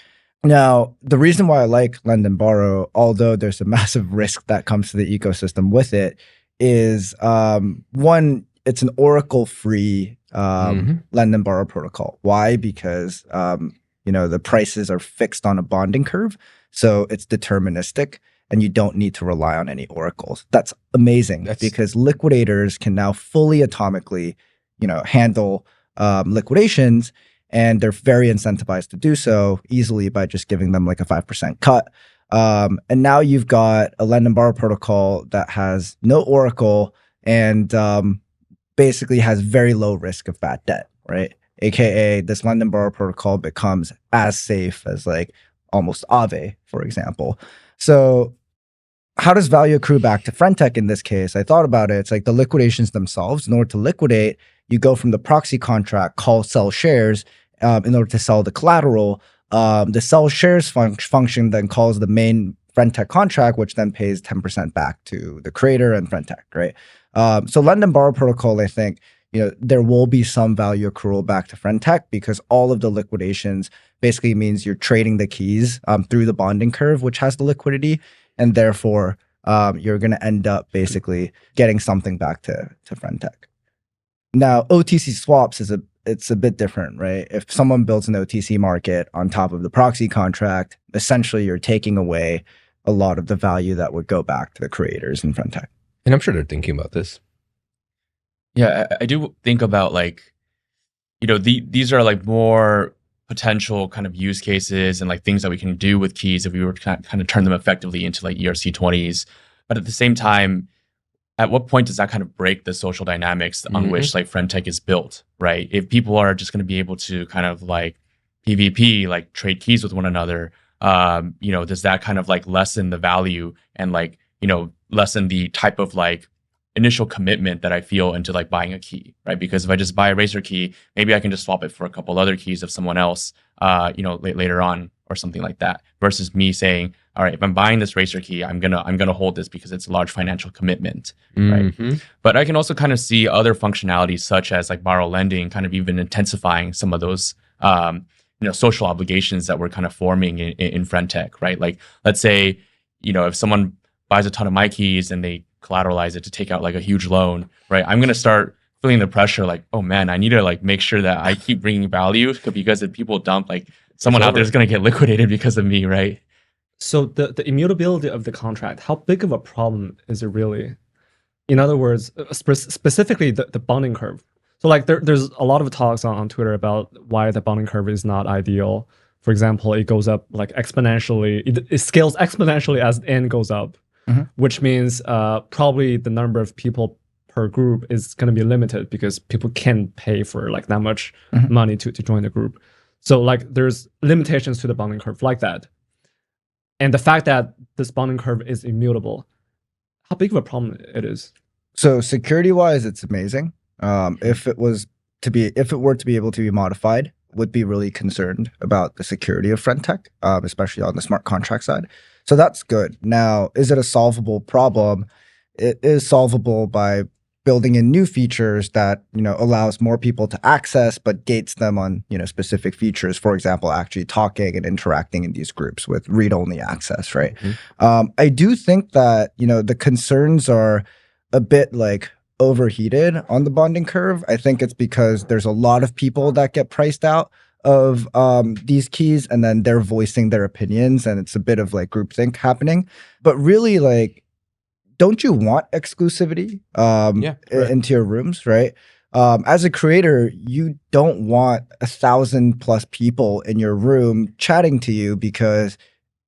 Now, the reason why I like lend and borrow, although there's a massive risk that comes to the ecosystem with it, is one, it's an Oracle-free lend and borrow protocol. Why? Because the prices are fixed on a bonding curve, so it's deterministic, and you don't need to rely on any oracles. That's amazing because liquidators can now fully atomically, handle liquidations, and they're very incentivized to do so easily by just giving them a 5% cut. And now you've got a lend and borrow protocol that has no oracle and basically has very low risk of bad debt, right? AKA this lend and borrow protocol becomes as safe as almost Aave, for example. So how does value accrue back to Friendtech in this case? I thought about it. It's the liquidations themselves. In order to liquidate, you go from the proxy contract, call sell shares in order to sell the collateral. The sell shares function then calls the main Friendtech contract, which then pays 10% back to the creator and Friendtech, right? So lend and borrow protocol, I think, there will be some value accrual back to Friendtech because all of the liquidations basically means you're trading the keys through the bonding curve, which has the liquidity, and therefore you're going to end up basically getting something back to Friendtech. Now, OTC swaps it's a bit different, right? If someone builds an OTC market on top of the proxy contract, essentially you're taking away a lot of the value that would go back to the creators in Friendtech. And I'm sure they're thinking about this. Yeah, I do think about these are more potential kind of use cases and things that we can do with keys if we were to kind of turn them effectively into ERC20s. But at the same time, at what point does that kind of break the social dynamics on which Friendtech is built, right? If people are just going to be able to kind of PvP, trade keys with one another, does that kind of lessen the value and lessen the type of initial commitment that I feel into buying a key, right? Because if I just buy a Racer key, maybe I can just swap it for a couple other keys of someone else, later on or something like that. Versus me saying, all right, if I'm buying this Racer key, I'm gonna hold this because it's a large financial commitment, right? But I can also kind of see other functionalities such as borrow lending, kind of even intensifying some of those, social obligations that we're kind of forming in Friendtech, right? Let's say, if someone buys a ton of my keys and they collateralize it to take out a huge loan, right? I'm going to start feeling the pressure oh man, I need to make sure that I keep bringing value because if people dump, someone out there is going to get liquidated because of me, right? So the immutability of the contract, how big of a problem is it really? In other words, specifically the bonding curve. So there's a lot of talks on Twitter about why the bonding curve is not ideal. For example, it goes up exponentially. It scales exponentially as n goes up. Which means probably the number of people per group is going to be limited because people can't pay for that much money to join the group. So there's limitations to the bonding curve like that. And the fact that this bonding curve is immutable, how big of a problem it is? So security-wise, it's amazing. If it were to be able to be modified, would be really concerned about the security of Friendtech, especially on the smart contract side. So that's good. Now, is it a solvable problem? It is solvable by building in new features that, allows more people to access, but gates them on, specific features. For example, actually talking and interacting in these groups with read-only access, right? I do think that, the concerns are a bit like overheated on the bonding curve. I think it's because there's a lot of people that get priced out of these keys, and then they're voicing their opinions, and it's a bit of like groupthink happening. But really, like, don't you want exclusivity into your rooms, right? As a creator, you don't want 1,000+ people in your room chatting to you, because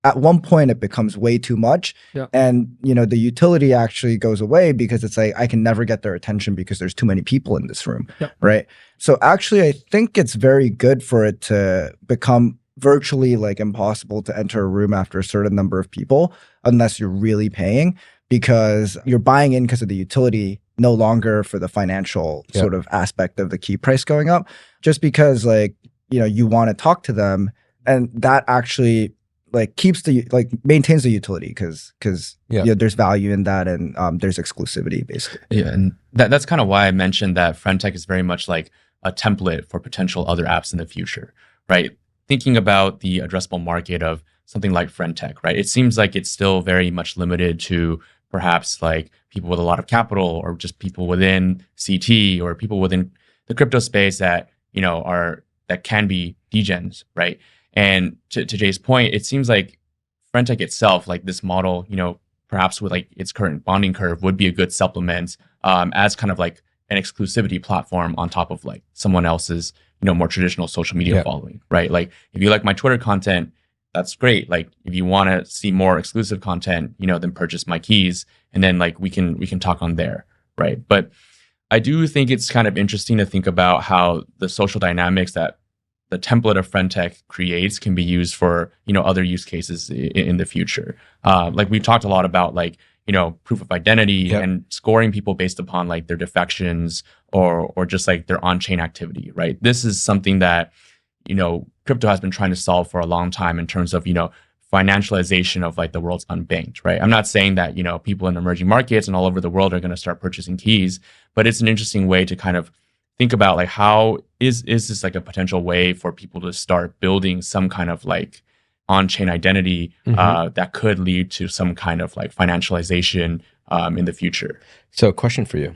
at one point it becomes way too much. And, the utility actually goes away, because it's like, I can never get their attention because there's too many people in this room, right? So actually, I think it's very good for it to become virtually like impossible to enter a room after a certain number of people, unless you're really paying, because you're buying in because of the utility, no longer for the financial sort of aspect of the key price going up, just because like, you want to talk to them, and that actually like maintains the utility, because there's value in that, and there's exclusivity basically. Yeah, and that's kind of why I mentioned that Friendtech is very much like a template for potential other apps in the future, right? Thinking about the addressable market of something like Friendtech, right? It seems like it's still very much limited to perhaps like people with a lot of capital, or just people within CT, or people within the crypto space that, that can be degens, right? And to Jay's point, it seems like Friendtech itself, like this model, perhaps with like its current bonding curve, would be a good supplement as kind of like an exclusivity platform on top of like someone else's, more traditional social media following, right? Like if you like my Twitter content, that's great. Like if you want to see more exclusive content, then purchase my keys, and then like we can talk on there, right? But I do think it's kind of interesting to think about how the social dynamics that the template of Friendtech creates can be used for, other use cases in the future. Like we've talked a lot about like, proof of identity and scoring people based upon like their defections or just like their on-chain activity, right? This is something that, crypto has been trying to solve for a long time in terms of, financialization of like the world's unbanked, right? I'm not saying that, people in emerging markets and all over the world are going to start purchasing keys, but it's an interesting way to kind of think about like, how is this like a potential way for people to start building some kind of like on-chain identity that could lead to some kind of like financialization in the future. So question for you.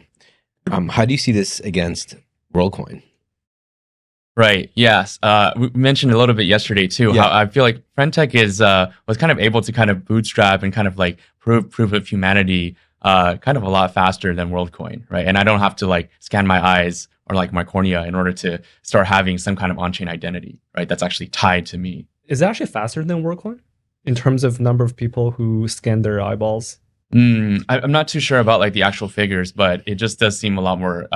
How do you see this against Worldcoin? Right. Yes. We mentioned a little bit yesterday too. How I feel like Friendtech was kind of able to kind of bootstrap and kind of like proof of humanity kind of a lot faster than Worldcoin, right? And I don't have to like scan my eyes or like my cornea in order to start having some kind of on-chain identity, right? That's actually tied to me. Is it actually faster than Worldcoin in terms of number of people who scan their eyeballs? I'm not too sure about like the actual figures, but it just does seem a lot more,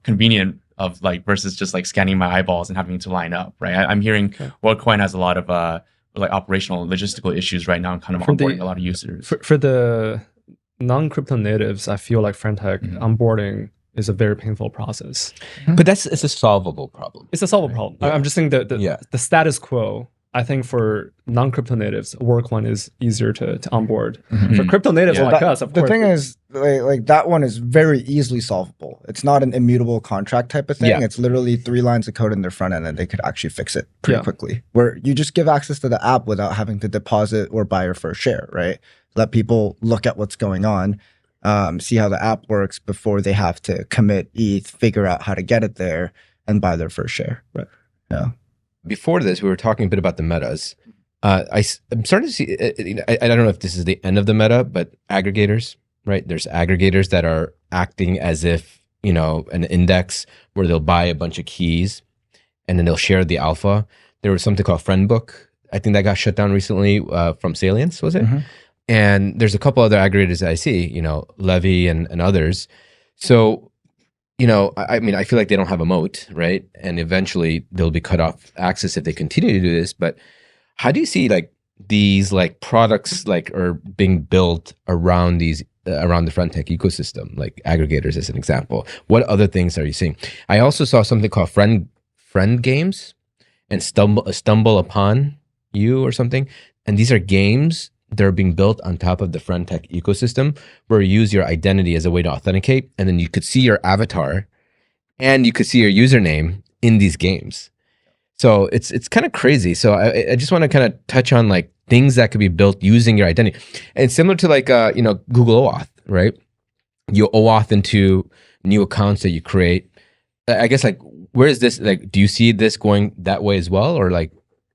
convenient of like versus just like scanning my eyeballs and having to line up, right? I'm hearing Worldcoin has a lot of like operational logistical issues right now, and kind of onboarding a lot of users. For the non-crypto natives, I feel like Friendtech onboarding is a very painful process. But it's a solvable problem. It's a solvable problem. I'm just saying that the status quo, I think for non-crypto natives, Worldcoin is easier to onboard. For crypto natives like us, of course. The thing is, like that one is very easily solvable. It's not an immutable contract type of thing. It's literally 3 lines of code in their front end, and they could actually fix it pretty quickly. Where you just give access to the app without having to deposit or buy your first share, right? Let people look at what's going on, see how the app works before they have to commit ETH, figure out how to get it there, and buy their first share. Right. Yeah. Before this, we were talking a bit about the metas. I'm starting to see, I don't know if this is the end of the meta, but aggregators, right? There's aggregators that are acting as if, an index where they'll buy a bunch of keys and then they'll share the alpha. There was something called Friendbook. I think that got shut down recently from Salience, was it? And there's a couple other aggregators that I see, Levy and others. So, I feel like they don't have a moat, right? And eventually they'll be cut off access if they continue to do this. But how do you see like these like products like are being built around these around the Friendtech ecosystem, like aggregators as an example? What other things are you seeing? I also saw something called friend games and stumble upon you or something. And these are games they're being built on top of the Friendtech ecosystem, where you use your identity as a way to authenticate, and then you could see your avatar and you could see your username in these games. So it's kind of crazy. So I just want to kind of touch on like things that could be built using your identity. And similar to like Google OAuth, right? You OAuth into new accounts that you create. I guess like where is this, like, do you see this going that way as well, or like,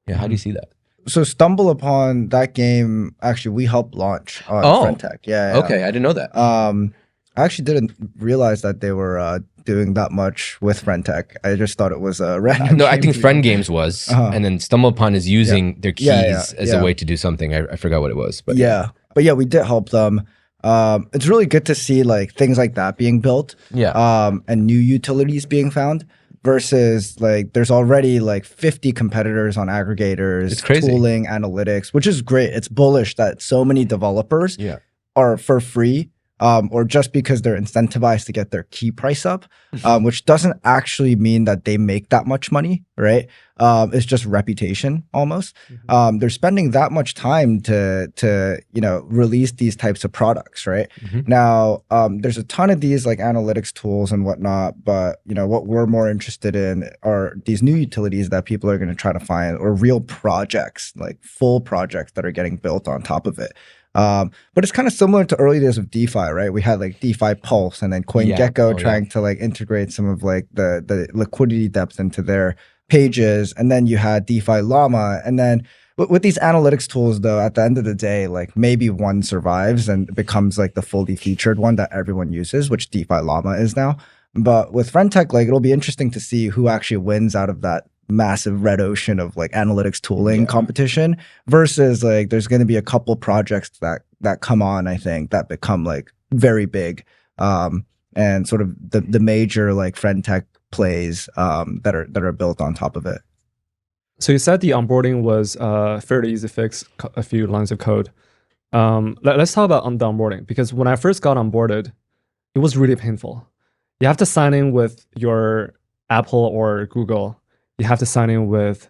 yeah, how do you see that? So Stumble Upon, that game, actually we helped launch on Friendtech. Yeah. Okay, I didn't know that. I actually didn't realize that they were doing that much with Friendtech. I just thought it was a random. No, I think Friend Games was, and then Stumble Upon is using their keys as a way to do something. I forgot what it was, but but we did help them. It's really good to see like things like that being built, and new utilities being found. Versus like there's already like 50 competitors on aggregators, it's crazy. Tooling, analytics, which is great. It's bullish that so many developers are for free, or just because they're incentivized to get their key price up, which doesn't actually mean that they make that much money, right? It's just reputation almost. They're spending that much time to release these types of products, right? Now, there's a ton of these like analytics tools and whatnot, but what we're more interested in are these new utilities that people are going to try to find, or real projects, like full projects that are getting built on top of it. But it's kind of similar to early days of DeFi, right? We had like DeFi Pulse and then CoinGecko trying to like integrate some of like the liquidity depth into their pages. And then you had DeFi Llama. And then with these analytics tools though, at the end of the day, like maybe one survives and becomes like the fully featured one that everyone uses, which DeFi Llama is now. But with Friendtech, like it'll be interesting to see who actually wins out of that massive red ocean of like analytics tooling competition, versus like there's going to be a couple projects that come on, I think, that become like very big, and sort of the major like Friendtech plays that are built on top of it. So you said the onboarding was fairly easy fix, a few lines of code. Let's talk about the onboarding, because when I first got onboarded, it was really painful. You have to sign in with your Apple or Google. You have to sign in with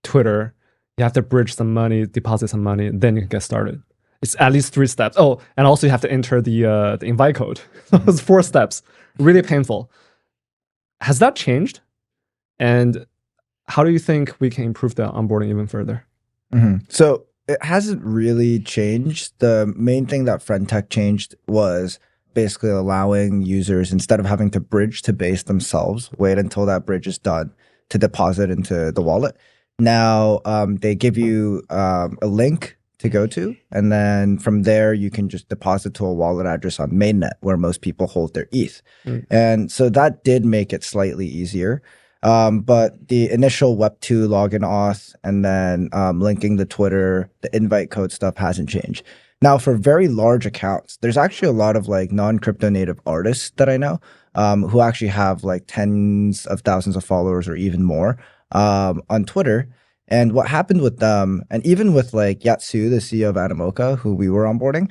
Twitter. You have to bridge some money, deposit some money, then you can get started. It's at least 3 steps. Oh, and also you have to enter the invite code. So it's 4 steps. Really painful. Has that changed? And how do you think we can improve the onboarding even further? So it hasn't really changed. The main thing that Friendtech changed was basically allowing users, instead of having to bridge to base themselves, wait until that bridge is done to deposit into the wallet. Now they give you a link to go to, and then from there you can just deposit to a wallet address on mainnet where most people hold their ETH. And so that did make it slightly easier. But the initial Web2 login auth and then linking the Twitter, the invite code stuff hasn't changed. Now, for very large accounts, there's actually a lot of like non-crypto native artists that I know who actually have like tens of thousands of followers or even more on Twitter. And what happened with them, and even with like Yatsu, the CEO of Animoca, who we were onboarding,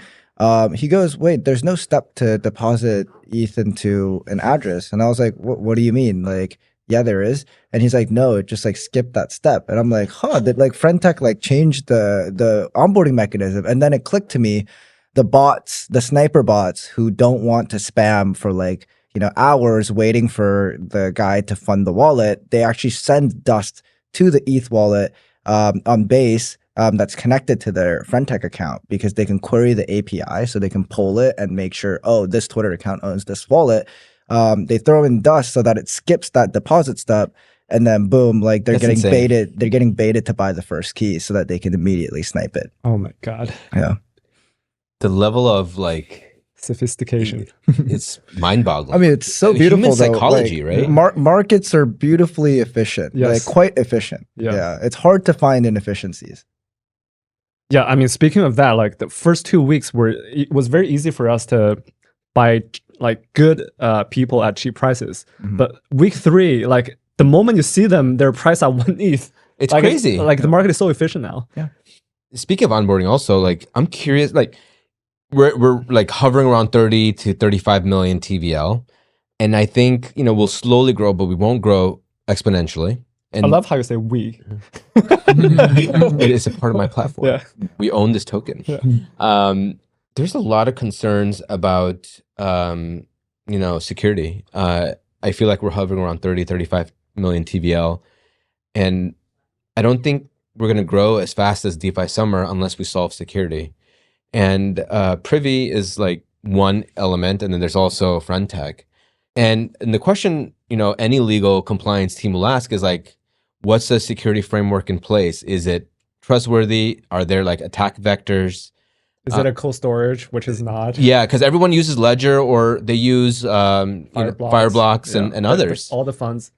he goes, wait, there's no step to deposit ETH into an address. And I was like, what do you mean? Like, yeah, there is. And he's like, no, it just like skipped that step. And I'm like, did like Friendtech like change the onboarding mechanism? And then it clicked to me, the bots, the sniper bots who don't want to spam for like, hours waiting for the guy to fund the wallet, they actually send dust to the ETH wallet on base that's connected to their Friendtech account, because they can query the API, so they can pull it and make sure, oh, this Twitter account owns this wallet. They throw in dust so that it skips that deposit step, and then boom, like they're getting baited. They're getting baited to buy the first key so that they can immediately snipe it. Oh my God. Yeah. The level of like sophistication. It's mind-boggling. I mean, it's so beautiful. Human psychology, like, right? Markets are beautifully efficient. Yes. Like quite efficient. Yeah. It's hard to find inefficiencies. Yeah, I mean, speaking of that, like the first 2 weeks it was very easy for us to buy like good people at cheap prices. But week 3, like the moment you see them, they're priced at 1 ETH. It's like, crazy. The market is so efficient now. Yeah. Speaking of onboarding, also, like I'm curious, like we're like hovering around 30 to 35 million TVL, and I think we'll slowly grow, but we won't grow exponentially. And I love how you say we. it is a part of my platform. Yeah. We own this token. Yeah. There's a lot of concerns about, security. I feel like we're hovering around 30, 35 million TVL. And I don't think we're going to grow as fast as DeFi Summer unless we solve security. And Privy is like one element. And then there's also Friendtech. And the question, any legal compliance team will ask is like, what's the security framework in place? Is it trustworthy? Are there like attack vectors? Is it a cold storage, which is not? Yeah, because everyone uses Ledger or they use Fireblocks and others. All the funds.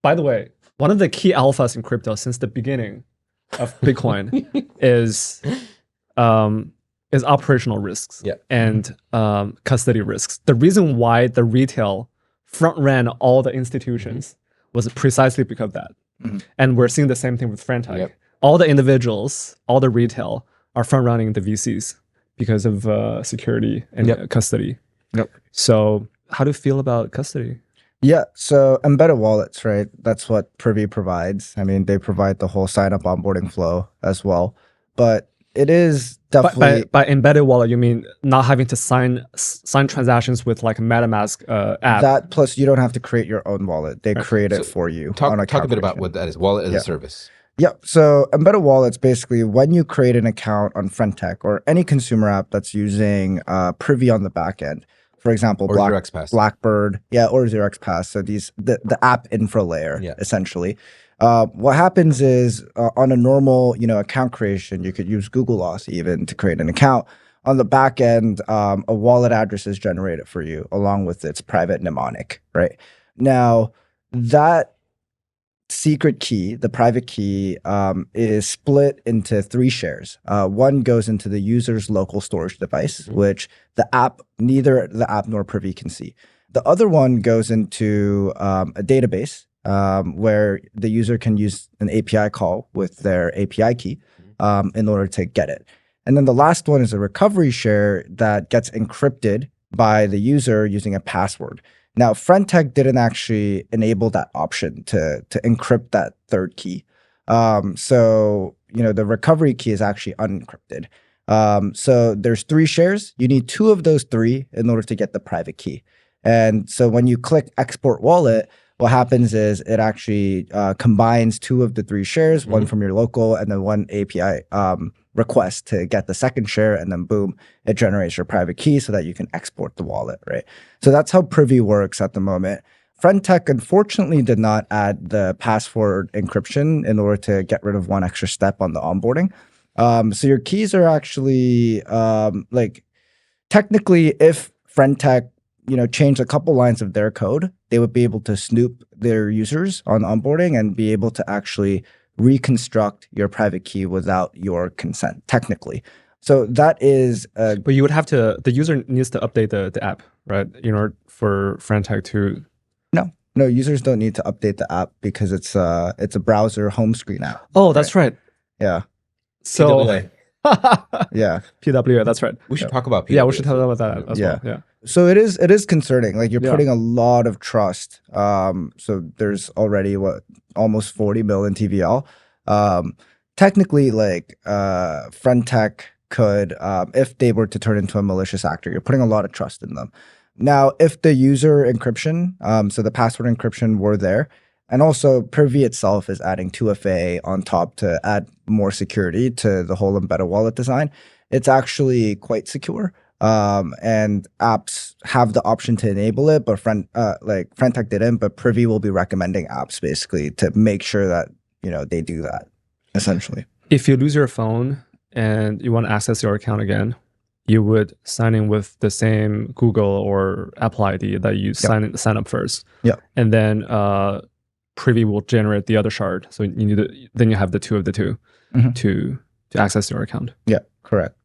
By the way, one of the key alphas in crypto since the beginning of Bitcoin is operational risks and custody risks. The reason why the retail front ran all the institutions was precisely because of that. And we're seeing the same thing with Friendtech. All the individuals, all the retail are front running the VCs because of security and custody. So how do you feel about custody? Yeah, so embedded wallets, right? That's what Privy provides. I mean, they provide the whole sign-up onboarding flow as well. But it is definitely... By embedded wallet, you mean not having to sign transactions with like a MetaMask app? That plus you don't have to create your own wallet. They create it for you. Talk a bit about what that is, wallet as a service. Yeah, so embedded wallets basically when you create an account on Friendtech or any consumer app that's using Privy on the back end, for example, Blackbird, or 0xPass. So the app infra layer, essentially. What happens is on a normal, account creation, you could use Google Auth even to create an account. On the back end, a wallet address is generated for you along with its private mnemonic, right? Now, that secret key, the private key, is split into 3 shares. One goes into the user's local storage device, which neither the app nor Privy can see. The other one goes into a database where the user can use an API call with their API key in order to get it. And then the last one is a recovery share that gets encrypted by the user using a password. Now, Friendtech didn't actually enable that option to encrypt that third key. So, the recovery key is actually unencrypted. So there's 3 shares. You need 2 of those 3 in order to get the private key. And so when you click export wallet, what happens is it actually combines 2 of the 3 shares, one from your local and then one API request to get the second share, and then boom, it generates your private key so that you can export the wallet, right? So that's how Privy works at the moment. Friendtech unfortunately did not add the password encryption in order to get rid of one extra step on the onboarding. So your keys are actually technically if Friendtech change a couple lines of their code, they would be able to snoop their users on onboarding and be able to actually reconstruct your private key without your consent, technically. So that is... but you would have to... The user needs to update the app, right? In order for Friendtech to... No, users don't need to update the app because it's a browser home screen app. Oh, that's right. Yeah. So... PWA. Yeah. PWA, that's right. We should talk about PWA. Yeah, we should talk about that as well. Yeah. So it is concerning. Like you're putting a lot of trust. So there's already almost 40 million TVL. Technically, Friendtech could, if they were to turn into a malicious actor, you're putting a lot of trust in them. Now, if the user encryption, so the password encryption were there, and also Privy itself is adding 2FA on top to add more security to the whole embedded wallet design, it's actually quite secure. And apps have the option to enable it, but Friendtech didn't, but Privy will be recommending apps basically to make sure that, they do that essentially. If you lose your phone and you want to access your account again, you would sign in with the same Google or Apple ID that you sign up first. Yeah. And then Privy will generate the other shard. So then you have the 2 of the 2 to access your account. Yeah, correct.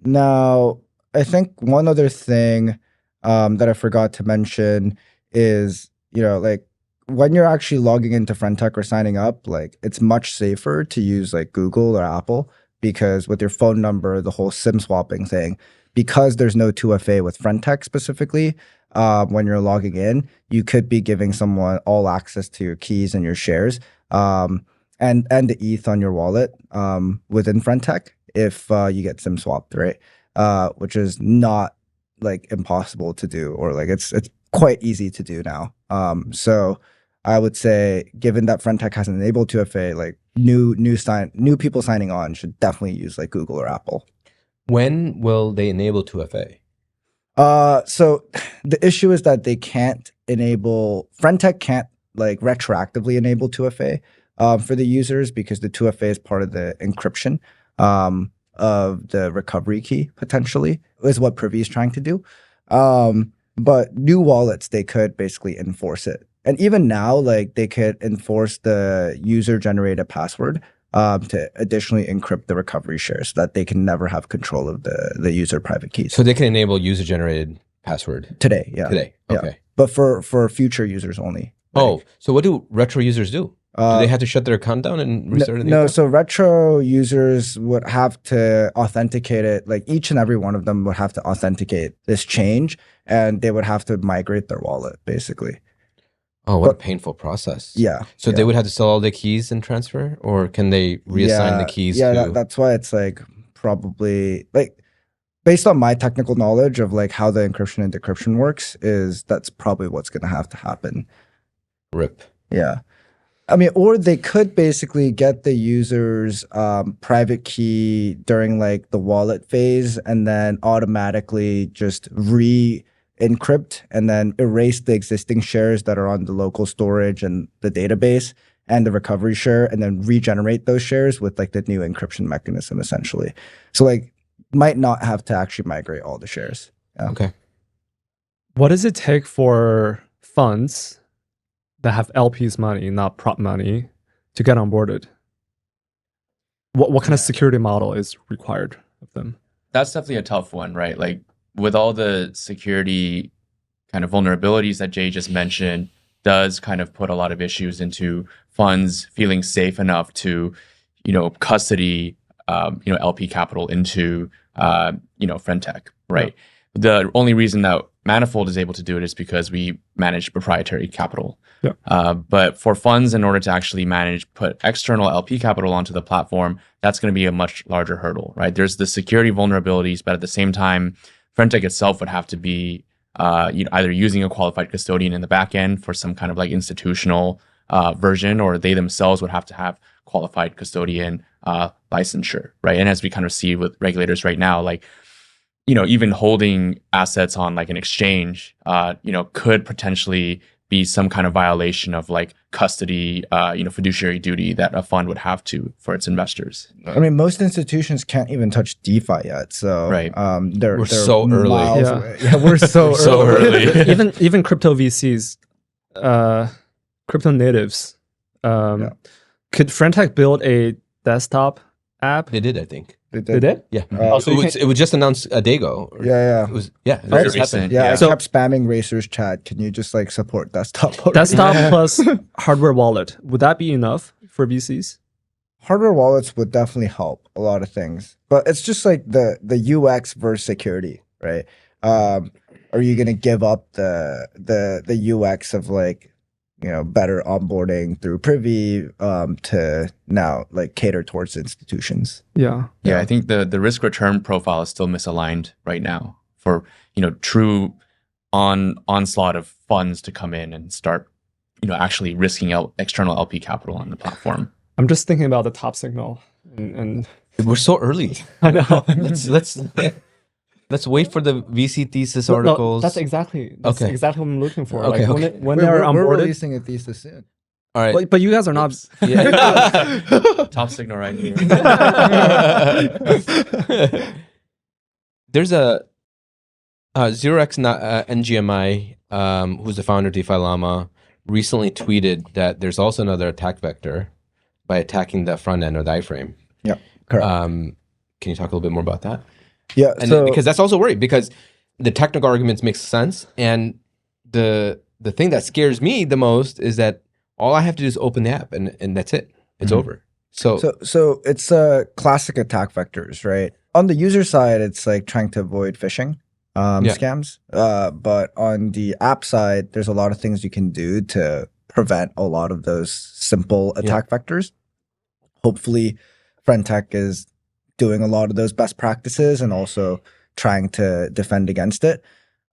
Now, I think one other thing that I forgot to mention is, when you're actually logging into Friendtech or signing up, it's much safer to use Google or Apple, because with your phone number, the whole SIM swapping thing, because there's no 2FA with Friendtech specifically, when you're logging in, you could be giving someone all access to your keys and your shares, and the ETH on your wallet within Friendtech if you get SIM swapped, right? Which is not like impossible to do, or like it's quite easy to do now. So I would say, given that Friendtech hasn't enabled 2FA, like new people signing on should definitely use like Google or Apple. When will they enable 2FA? So the issue is that they can't enable, Friendtech can't like retroactively enable 2FA for the users, because the 2FA is part of the encryption of the recovery key, potentially, is what Privy is trying to do. But new wallets, they could basically enforce it. And even now, like they could enforce the user-generated password to additionally encrypt the recovery shares so that they can never have control of the user private keys. So they can enable user-generated password Today, yeah. today. Yeah. Okay. But for future users only. Oh, so what do retro users do? Do they have to shut their account down and restart it? No, so retro users would have to authenticate it. Like each and every one of them would have to authenticate this change, and they would have to migrate their wallet, basically. Oh, what a painful process. Yeah. So they would have to sell all the keys and transfer, or can they reassign the keys? Yeah, that's why it's like probably like based on my technical knowledge of like how the encryption and decryption works, is that's probably what's going to have to happen. RIP. Yeah. I mean, or they could basically get the user's private key during like the wallet phase and then automatically just re-encrypt and then erase the existing shares that are on the local storage and the database and the recovery share, and then regenerate those shares with like the new encryption mechanism, essentially. So like might not have to actually migrate all the shares. Yeah. Okay. What does it take for funds that have LPs money, not prop money, to get onboarded? What kind of security model is required of them? That's definitely a tough one, right? Like with all the security kind of vulnerabilities that Jay just mentioned, does kind of put a lot of issues into funds feeling safe enough to, custody, LP capital into, Friendtech, right? Yeah. The only reason that Manifold is able to do it is because we manage proprietary capital. Yeah. But for funds, in order to actually put external LP capital onto the platform, that's going to be a much larger hurdle, right? There's the security vulnerabilities, but at the same time, Friendtech itself would have to be either using a qualified custodian in the back end for some kind of like institutional version, or they themselves would have to have qualified custodian licensure, right? And as we kind of see with regulators right now, like, even holding assets on like an exchange, could potentially be some kind of violation of like custody, fiduciary duty that a fund would have to for its investors. I mean, most institutions can't even touch DeFi yet, so right. They're so early. Yeah, we're so early. even crypto VCs, crypto natives, could Friendtech build a desktop app? They did, I think. They did? Yeah. So it was just announced a day ago. Yeah. It was, yeah. It Very just recent. happened. Yeah, So- I kept spamming Racer's chat. Can you just like support desktop? Desktop plus hardware wallet. Would that be enough for VCs? Hardware wallets would definitely help a lot of things, but it's just like the UX versus security, right? Are you gonna give up the UX of like, better onboarding through Privy to now like cater towards institutions? Yeah. Yeah, I think the risk return profile is still misaligned right now for true onslaught of funds to come in and start actually risking out external LP capital on the platform. I'm just thinking about the top signal and We're so early. I know. Let's wait for the VC thesis No, articles. that's exactly what I'm looking for. Okay, like okay. when they're we're onboarded. releasing a thesis soon. All right. But you guys are not. Yeah. Top signal right here. There's a 0x NGMI, who's the founder of DeFi Llama, recently tweeted that there's also another attack vector by attacking the front end or the iframe. Yeah, correct. Can you talk a little bit more about that? Yeah, And so because that's also worried, because the technical arguments make sense, and the thing that scares me the most is that all I have to do is open the app, and that's it. It's over. So it's classic attack vectors, right? On the user side, it's like trying to avoid phishing. scams. But on the app side, there's a lot of things you can do to prevent a lot of those simple attack vectors. Hopefully, Friendtech is doing a lot of those best practices and also trying to defend against it.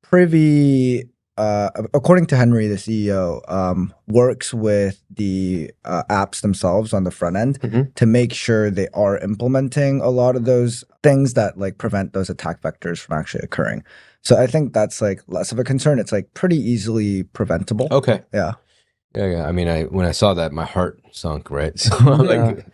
Privy, according to Henry, the CEO, works with the apps themselves on the front end to make sure they are implementing a lot of those things that like prevent those attack vectors from actually occurring. So I think that's like less of a concern. It's like pretty easily preventable. Okay. Yeah. Yeah. I mean, when I saw that, my heart sunk, right? So I'm like,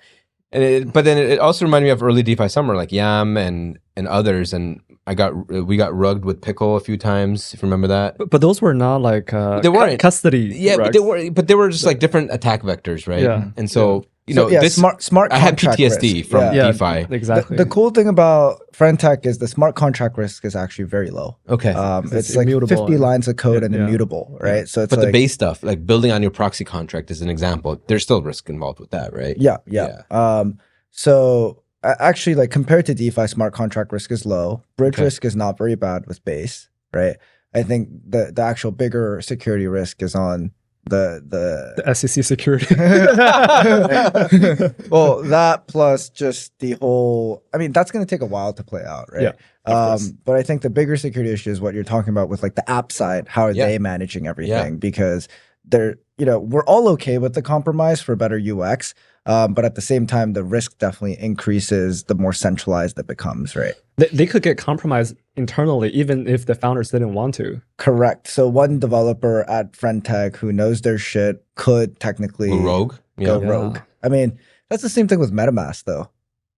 but then it also reminded me of early DeFi summer, like Yam and others, and we got rugged with Pickle a few times, if you remember that. But those were not like they weren't custody. Yeah, rugs. but they were just like different attack vectors, right? Yeah. And so you know, this smart. I had contract PTSD risk. from Yeah, DeFi. exactly. The cool thing about Friendtech is the smart contract risk is actually very low. Okay. It's like immutable 50 lines of code and yeah. immutable, right? So it's But like, the base stuff, like building on your proxy contract is an example. There's still risk involved with that, right? Yeah. So actually, like compared to DeFi, smart contract risk is low. Bridge risk is not very bad with base, right? I think the actual bigger security risk is on the SEC security. well, that plus just the whole, I mean, that's going to take a while to play out, right? Yeah, but I think the bigger security issue is what you're talking about with like the app side. How are they managing everything? Because they're, we're all okay with the compromise for better UX. But at the same time, the risk definitely increases the more centralized it becomes, right? They could get compromised internally, even if the founders didn't want to. Correct. So one developer at Friendtech who knows their shit could technically go rogue. I mean, that's the same thing with MetaMask, though.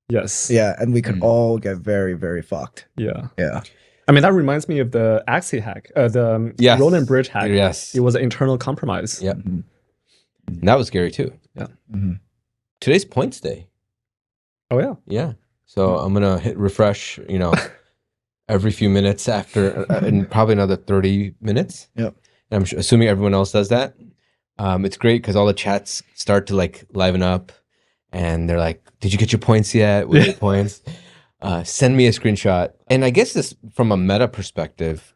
Yes. Yeah, and we could all get very, very fucked. Yeah. Yeah. I mean, that reminds me of the Axie hack, the Road and Bridge hack. Yes. It was an internal compromise. Yep. That was scary too. Yeah. Today's points day. Oh, yeah. Yeah. So I'm going to hit refresh, every few minutes after, in probably another 30 minutes. Yep. And I'm assuming everyone else does that. It's great because all the chats start to like liven up and they're like, did you get your points yet? What are your points? Send me a screenshot. And I guess this, from a meta perspective,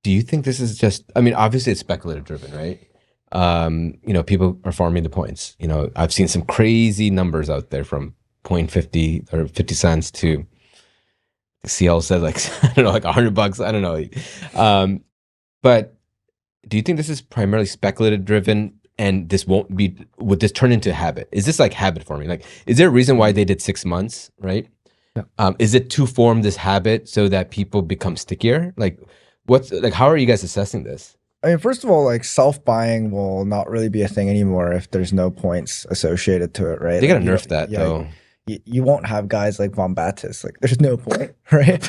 do you think this is just, I mean, obviously it's speculative driven, right? People are farming the points. I've seen some crazy numbers out there from 0.50 or 50 cents to CL said like, I don't know, like $100. I don't know. But do you think this is primarily speculative driven and would this turn into a habit? Is this like habit forming? Like, is there a reason why they did 6 months, right? Yeah. Is it to form this habit so that people become stickier? Like, how are you guys assessing this? I mean, first of all, like self-buying will not really be a thing anymore if there's no points associated to it, right? They gotta nerf that though. You won't have guys like Von Battis. Like, there's no point, right?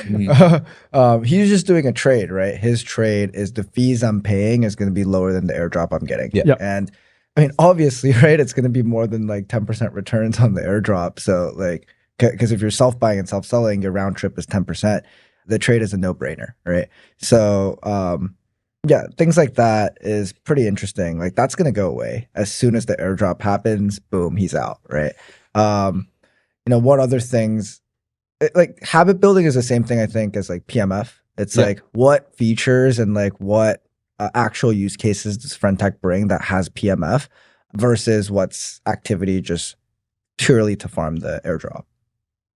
He's just doing a trade, right? His trade is the fees I'm paying is going to be lower than the airdrop I'm getting. Yeah. And I mean, obviously, right? It's going to be more than like 10% returns on the airdrop. So like, because if you're self-buying and self-selling, your round trip is 10%. The trade is a no-brainer, right? So, yeah, things like that is pretty interesting. Like that's going to go away as soon as the airdrop happens. Boom, he's out, right? What other things? Like habit building is the same thing I think as like PMF. It's like what features and like what actual use cases does Friendtech bring that has PMF versus what's activity just purely to farm the airdrop.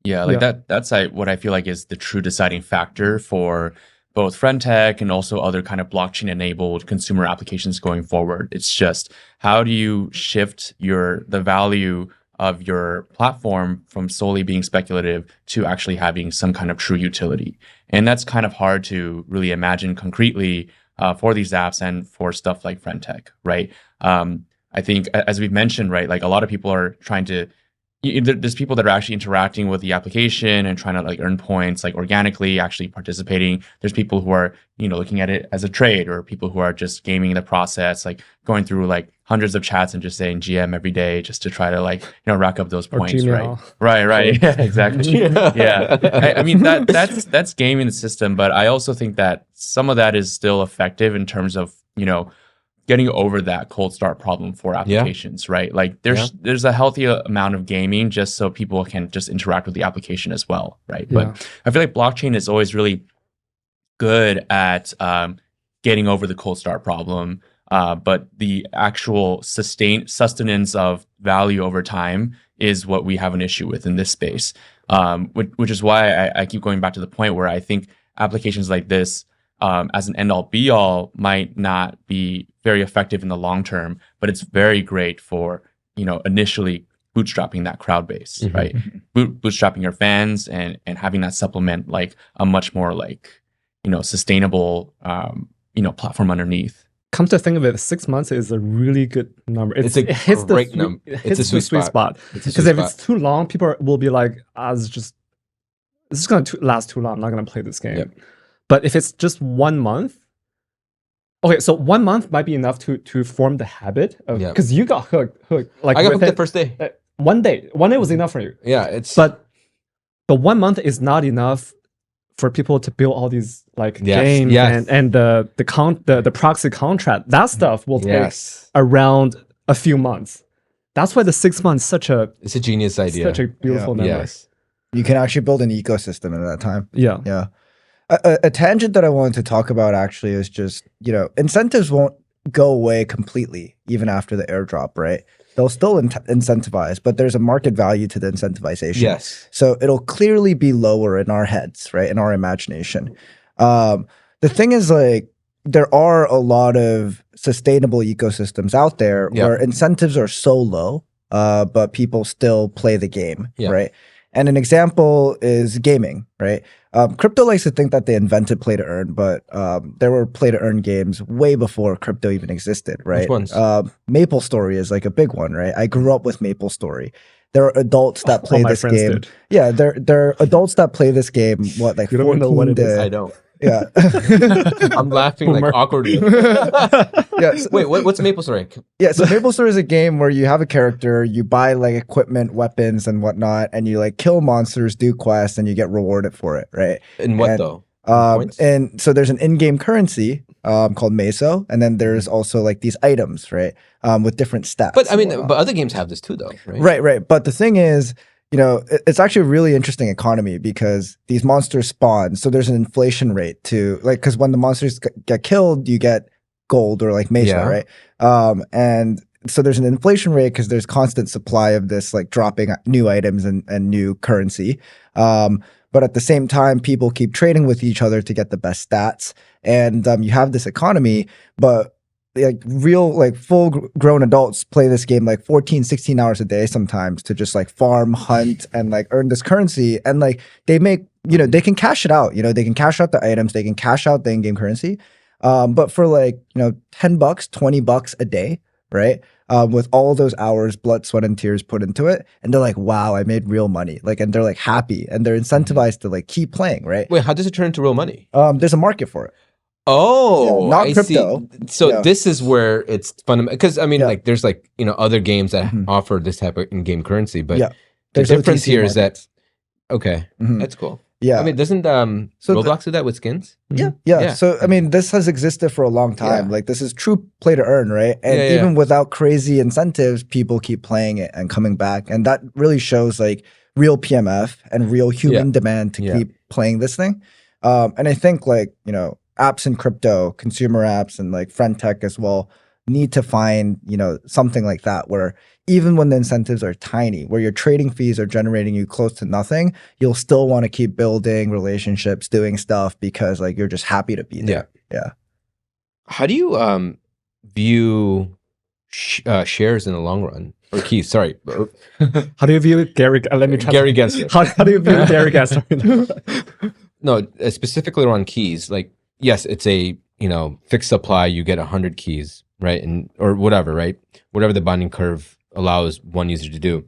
Yeah, like that's what I feel like is the true deciding factor for both Friendtech and also other kind of blockchain-enabled consumer applications going forward. It's just how do you shift the value of your platform from solely being speculative to actually having some kind of true utility. And that's kind of hard to really imagine concretely for these apps and for stuff like Friendtech, right? I think, as we've mentioned, right, like a lot of people are trying to, there's people that are actually interacting with the application and trying to like earn points, like organically actually participating. There's people who are, looking at it as a trade, or people who are just gaming the process, like going through like hundreds of chats and just saying GM every day just to try to like, rack up those points, right? Yeah, exactly. Yeah. I mean, that's gaming the system, but I also think that some of that is still effective in terms of, getting over that cold start problem for applications, right? Like there's a healthy amount of gaming just so people can just interact with the application as well, right? But I feel like blockchain is always really good at getting over the cold start problem, but the actual sustenance of value over time is what we have an issue with in this space, which is why I keep going back to the point where I think applications like this as an end-all be-all might not be very effective in the long term, but it's very great for, initially bootstrapping that crowd base, right? Bootstrapping your fans and having that supplement like a much more like, sustainable, platform underneath. Come to think of it, 6 months is a really good number. It's a great number. It's a sweet spot. Because if it's too long, people will be like, this is going to last too long. I'm not going to play this game. Yep. But if it's just 1 month, okay, so 1 month might be enough to form the habit of, because you got hooked. Like I got hooked the first day. 1 day was enough for you. Yeah, but 1 month is not enough for people to build all these like games and the proxy contract. That stuff will take around a few months. That's why the 6 months it's a genius idea. Such a beautiful number. Yes. You can actually build an ecosystem in that time. Yeah. A tangent that I wanted to talk about actually is just, incentives won't go away completely even after the airdrop, right? They'll still incentivize, but there's a market value to the incentivization. Yes. So it'll clearly be lower in our heads, right? In our imagination. The thing is, like, there are a lot of sustainable ecosystems out there where incentives are so low, but people still play the game, right? And an example is gaming, right? Crypto likes to think that they invented play to earn, but there were play to earn games way before crypto even existed, right? Which ones? Maple Story is like a big one, right? I grew up with Maple Story. There are adults that play this game. Did. Yeah, there are adults that play this game. What, like you 14 don't know what it to, is. I don't. Yeah. I'm laughing like awkwardly. Wait, what's Maple Story? Yeah, so Maple Story is a game where you have a character, you buy like equipment, weapons, and whatnot, and you like kill monsters, do quests, and you get rewarded for it, right? And what though? And so there's an in-game currency called Meso, and then there's also like these items, right? With different stats. But I mean, but other games have this too, though, right? Right. But the thing is, it's actually a really interesting economy because these monsters spawn. So there's an inflation rate to like, because when the monsters get killed, you get gold or like Mesa, right? And so there's an inflation rate because there's constant supply of this like dropping new items and new currency. But at the same time, people keep trading with each other to get the best stats. And you have this economy, but like real like full grown adults play this game like 14 16 hours a day sometimes to just like farm, hunt, and like earn this currency, and like they make they can cash it out, they can cash out the items, they can cash out the in-game currency, but for like $10 $20 a day, right, with all those hours, blood, sweat, and tears put into it, and they're like, wow, I made real money, like, and they're like happy and they're incentivized to like keep playing, right? Wait, how does it turn into real money? There's a market for it. Oh, not I crypto. See. So this is where it's fundamental, because I mean, like, there's like other games that offer this type of in-game currency, but the difference here is that that's cool. Yeah, I mean, doesn't Roblox do that with skins? Yeah. So I mean, this has existed for a long time. Like, this is true play to earn, right? And even without crazy incentives, people keep playing it and coming back, and that really shows like real PMF and real human demand to keep playing this thing. And I think like apps in crypto, consumer apps, and like Friendtech as well need to find, something like that where even when the incentives are tiny, where your trading fees are generating you close to nothing, you'll still want to keep building relationships, doing stuff because like you're just happy to be there. Yeah. How do you view shares in the long run? Or keys, sorry. How do you view Gary? Let me try. Gary Gensler. How do you view Gary Gensler? No, specifically around keys, like, yes, it's a fixed supply. You get 100 keys, right, and or whatever, right? Whatever the bonding curve allows one user to do.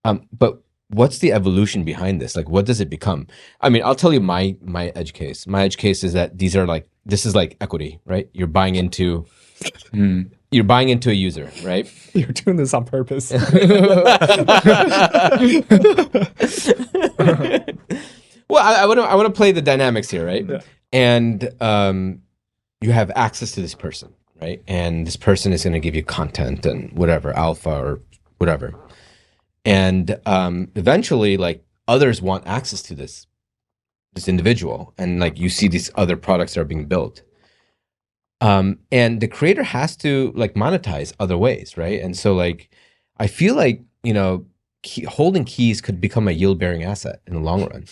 But what's the evolution behind this? Like, what does it become? I mean, I'll tell you my edge case. My edge case is that this is like equity, right? You're buying into a user, right? You're doing this on purpose. Well, I want to play the dynamics here, right? Yeah. And you have access to this person, right? And this person is going to give you content and whatever, alpha or whatever. And eventually, like, others want access to this this individual, and like you see these other products that are being built. And the creator has to like monetize other ways, right? And so like, I feel like, you know, holding keys could become a yield-bearing asset in the long run.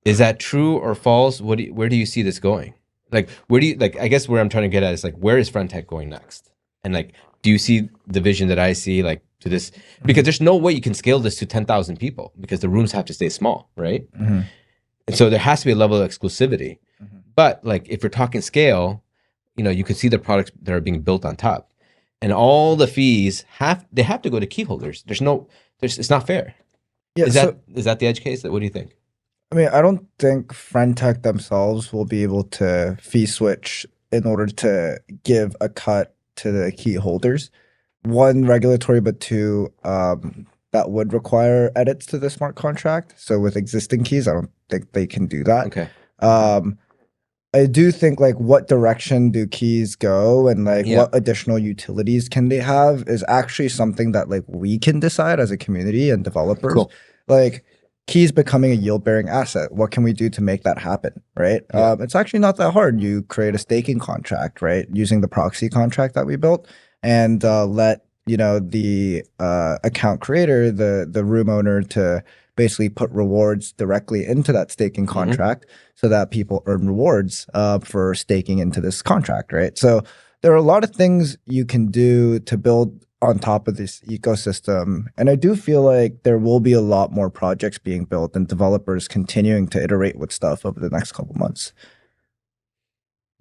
Is that true or false? Where do you see this going? Like, where do you, like, I guess where I'm trying to get at is like, where is Friendtech going next? And like, do you see the vision that I see, like, to this? Because there's no way you can scale this to 10,000 people because the rooms have to stay small, right? And so there has to be a level of exclusivity. But like, if we're talking scale, you know, you could see the products that are being built on top, and all the fees have to go to key holders. It's not fair. Yeah, is that the edge case? What do you think? I mean, I don't think Friendtech themselves will be able to fee switch in order to give a cut to the key holders. One, regulatory, but two, that would require edits to the smart contract. So with existing keys, I don't think they can do that. Okay. I do think like what direction do keys go and like what additional utilities can they have is actually something that like we can decide as a community and developers. Cool. Like keys becoming a yield-bearing asset. What can we do to make that happen, right? Yeah. It's actually not that hard. You create a staking contract, right? Using the proxy contract that we built and let, you know, the account creator, the room owner to basically put rewards directly into that staking contract so that people earn rewards for staking into this contract, right? So there are a lot of things you can do to build on top of this ecosystem. And I do feel like there will be a lot more projects being built and developers continuing to iterate with stuff over the next couple months.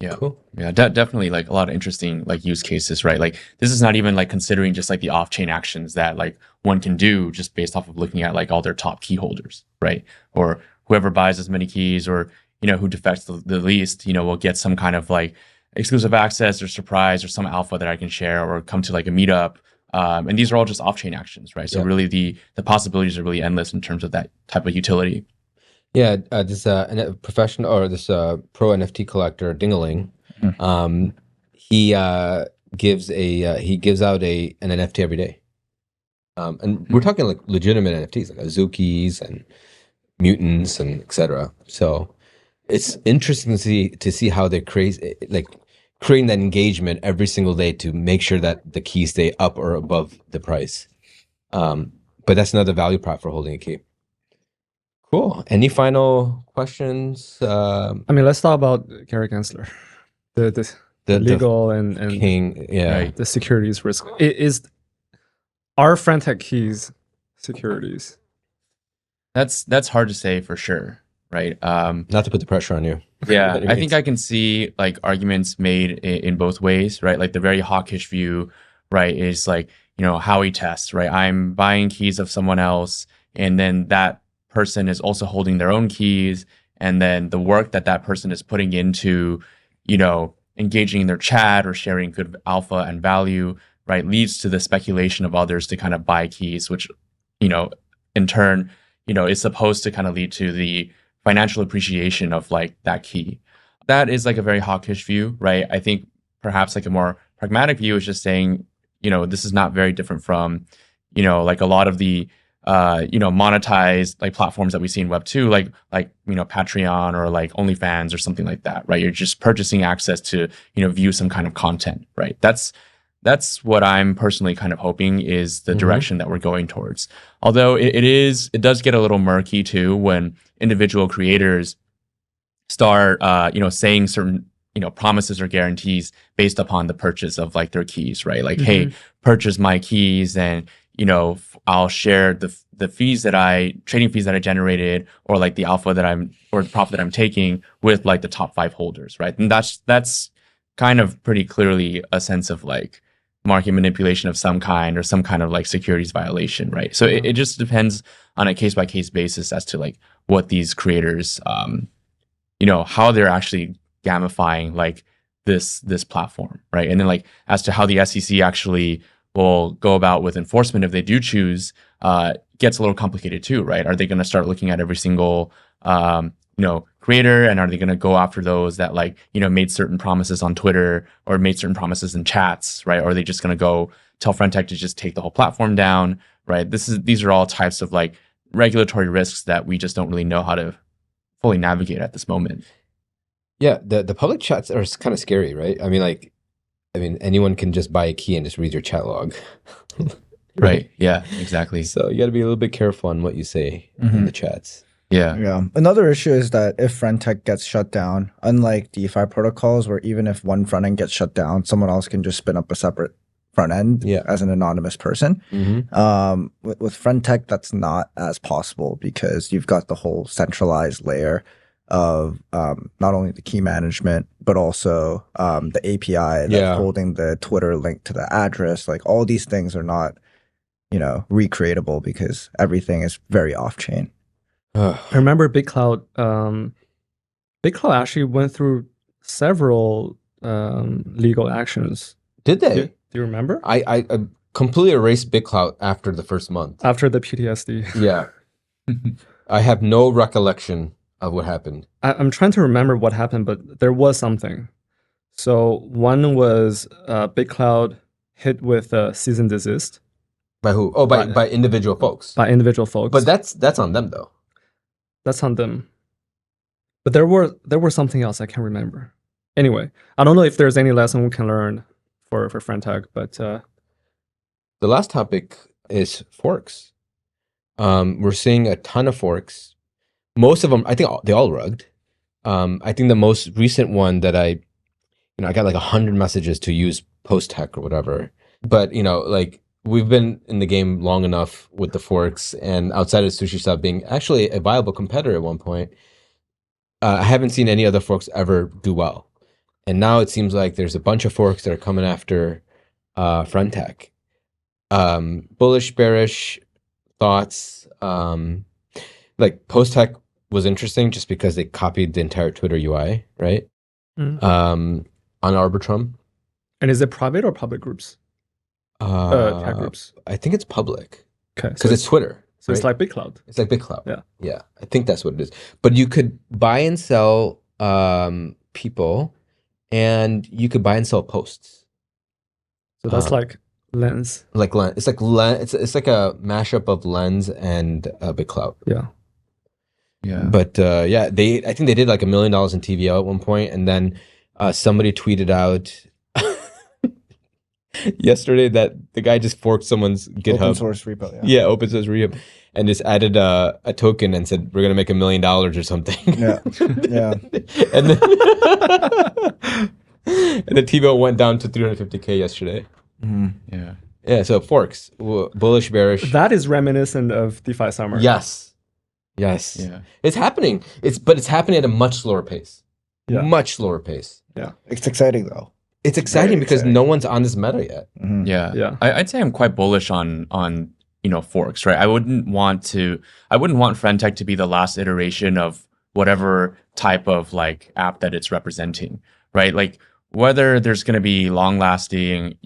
Yeah, cool. Yeah, definitely like a lot of interesting like use cases, right? Like this is not even like considering just like the off-chain actions that like one can do just based off of looking at like all their top key holders, right? Or whoever buys as many keys or, you know, who defects the least, you know, will get some kind of like exclusive access or surprise or some alpha that I can share or come to like a meetup. And these are all just off-chain actions, right? So really the possibilities are really endless in terms of that type of utility. Yeah, this professional or this pro NFT collector, Dingaling, he gives out an NFT every day, and we're talking like legitimate NFTs like Azukis and mutants and etc. So it's interesting to see how they're creating that engagement every single day to make sure that the keys stay up or above the price. But that's another value prop for holding a key. Cool. Any final questions? I mean, let's talk about Gary Gensler, the legal and king, right, the securities risk. Are Friendtech keys securities? That's hard to say for sure, right? Not to put the pressure on you. Yeah, I think I can see like arguments made in both ways, right? Like the very hawkish view, right, is like, you know, Howey test, right? I'm buying keys of someone else, and then that person is also holding their own keys, and then the work that person is putting into, you know, engaging in their chat or sharing good alpha and value, right, leads to the speculation of others to kind of buy keys, which, you know, in turn, you know, is supposed to kind of lead to the financial appreciation of like that key. That is like a very hawkish view, right? I think perhaps like a more pragmatic view is just saying, you know, this is not very different from, you know, like a lot of the you know, monetized like platforms that we see in Web 2, like you know, Patreon or like OnlyFans or something like that, right? You're just purchasing access to, you know, view some kind of content, right? That's what I'm personally kind of hoping is the direction that we're going towards. Although it does get a little murky too when individual creators start you know, saying certain, you know, promises or guarantees based upon the purchase of like their keys, right? Like, hey, purchase my keys and, you know, I'll share the trading fees that I generated or like the alpha or the profit that I'm taking with like the top 5 holders, right? And that's kind of pretty clearly a sense of like market manipulation of some kind or some kind of like securities violation, right? So it just depends on a case by case basis as to like what these creators, you know, how they're actually gamifying like this platform, right? And then like as to how the SEC actually will go about with enforcement if they do choose, gets a little complicated too, right? Are they going to start looking at every single, you know, creator, and are they going to go after those that like, you know, made certain promises on Twitter or made certain promises in chats, right? Or are they just going to go tell Friendtech to just take the whole platform down, right? These are all types of like regulatory risks that we just don't really know how to fully navigate at this moment. Yeah, the public chats are kind of scary, right? I mean, anyone can just buy a key and just read your chat log. Right. Yeah, exactly. So you got to be a little bit careful on what you say in the chats. Yeah. Yeah. Another issue is that if Friendtech gets shut down, unlike DeFi protocols, where even if one front end gets shut down, someone else can just spin up a separate front end as an anonymous person. With Friendtech, that's not as possible because you've got the whole centralized layer of not only the key management, but also the API that's holding the Twitter link to the address. Like all these things are not, recreatable because everything is very off-chain. I remember BigCloud. BigCloud actually went through several legal actions. Did they? Do you remember? I completely erased BigCloud after the first month. After the PTSD. Yeah. I have no recollection of what happened. I'm trying to remember what happened, but there was something. So one was BigCloud hit with cease and desist. By who? Oh, by individual folks. By individual folks. But that's on them though. That's on them. But there were something else I can't remember. Anyway, I don't know if there's any lesson we can learn for Friendtech, but the last topic is forks. We're seeing a ton of forks. Most of them, I think they all rugged. I think the most recent one that I got like 100 messages to use post-tech or whatever. But we've been in the game long enough with the forks, and outside of SushiSwap being actually a viable competitor at one point, I haven't seen any other forks ever do well. And now it seems like there's a bunch of forks that are coming after Friendtech. Bullish, bearish thoughts. Like post-tech was interesting just because they copied the entire Twitter UI, right? On Arbitrum. And is it private or public groups? Chat groups. I think it's public. Okay. Because it's Twitter. So right? it's like BigCloud. It's like BigCloud. Yeah. Yeah. I think that's what it is. But you could buy and sell people, and you could buy and sell posts. So that's like Lens. Like Lens. It's like Lens. It's like a mashup of Lens and BigCloud. Yeah. Yeah. But I think they did like $1 million in TVL at one point, and then somebody tweeted out yesterday that the guy just forked someo's GitHub Open source repo. open source repo, and just added a token and said we're gonna make $1 million or something. Yeah. Yeah. And then and the TVL went down to 350K yesterday. Yeah. Yeah. So forks, bullish, bearish. That is reminiscent of DeFi summer. Yes. Yeah. It's happening. But it's happening at a much slower pace. Yeah. Much slower pace. Yeah. It's exciting though. It's exciting because no one's on this meta yet. Yeah. I'd say I'm quite bullish on forks, right? I wouldn't want Friendtech to be the last iteration of whatever type of like app that it's representing, right? Like whether there's going to be long-lasting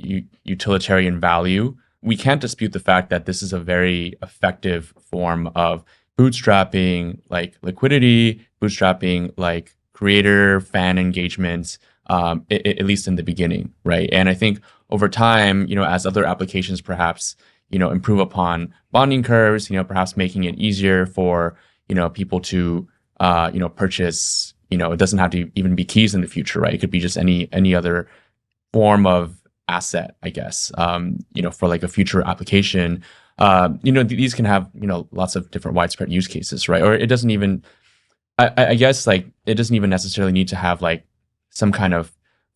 utilitarian value, we can't dispute the fact that this is a very effective form of bootstrapping like liquidity, bootstrapping like creator fan engagements, at least in the beginning, right? And I think over time, as other applications perhaps, improve upon bonding curves, perhaps making it easier for, people to, purchase, it doesn't have to even be keys in the future, right? It could be just any other form of asset, I guess, for like a future application. These can have, lots of different widespread use cases, right? Or it doesn't even, I guess like it doesn't even necessarily need to have like some kind of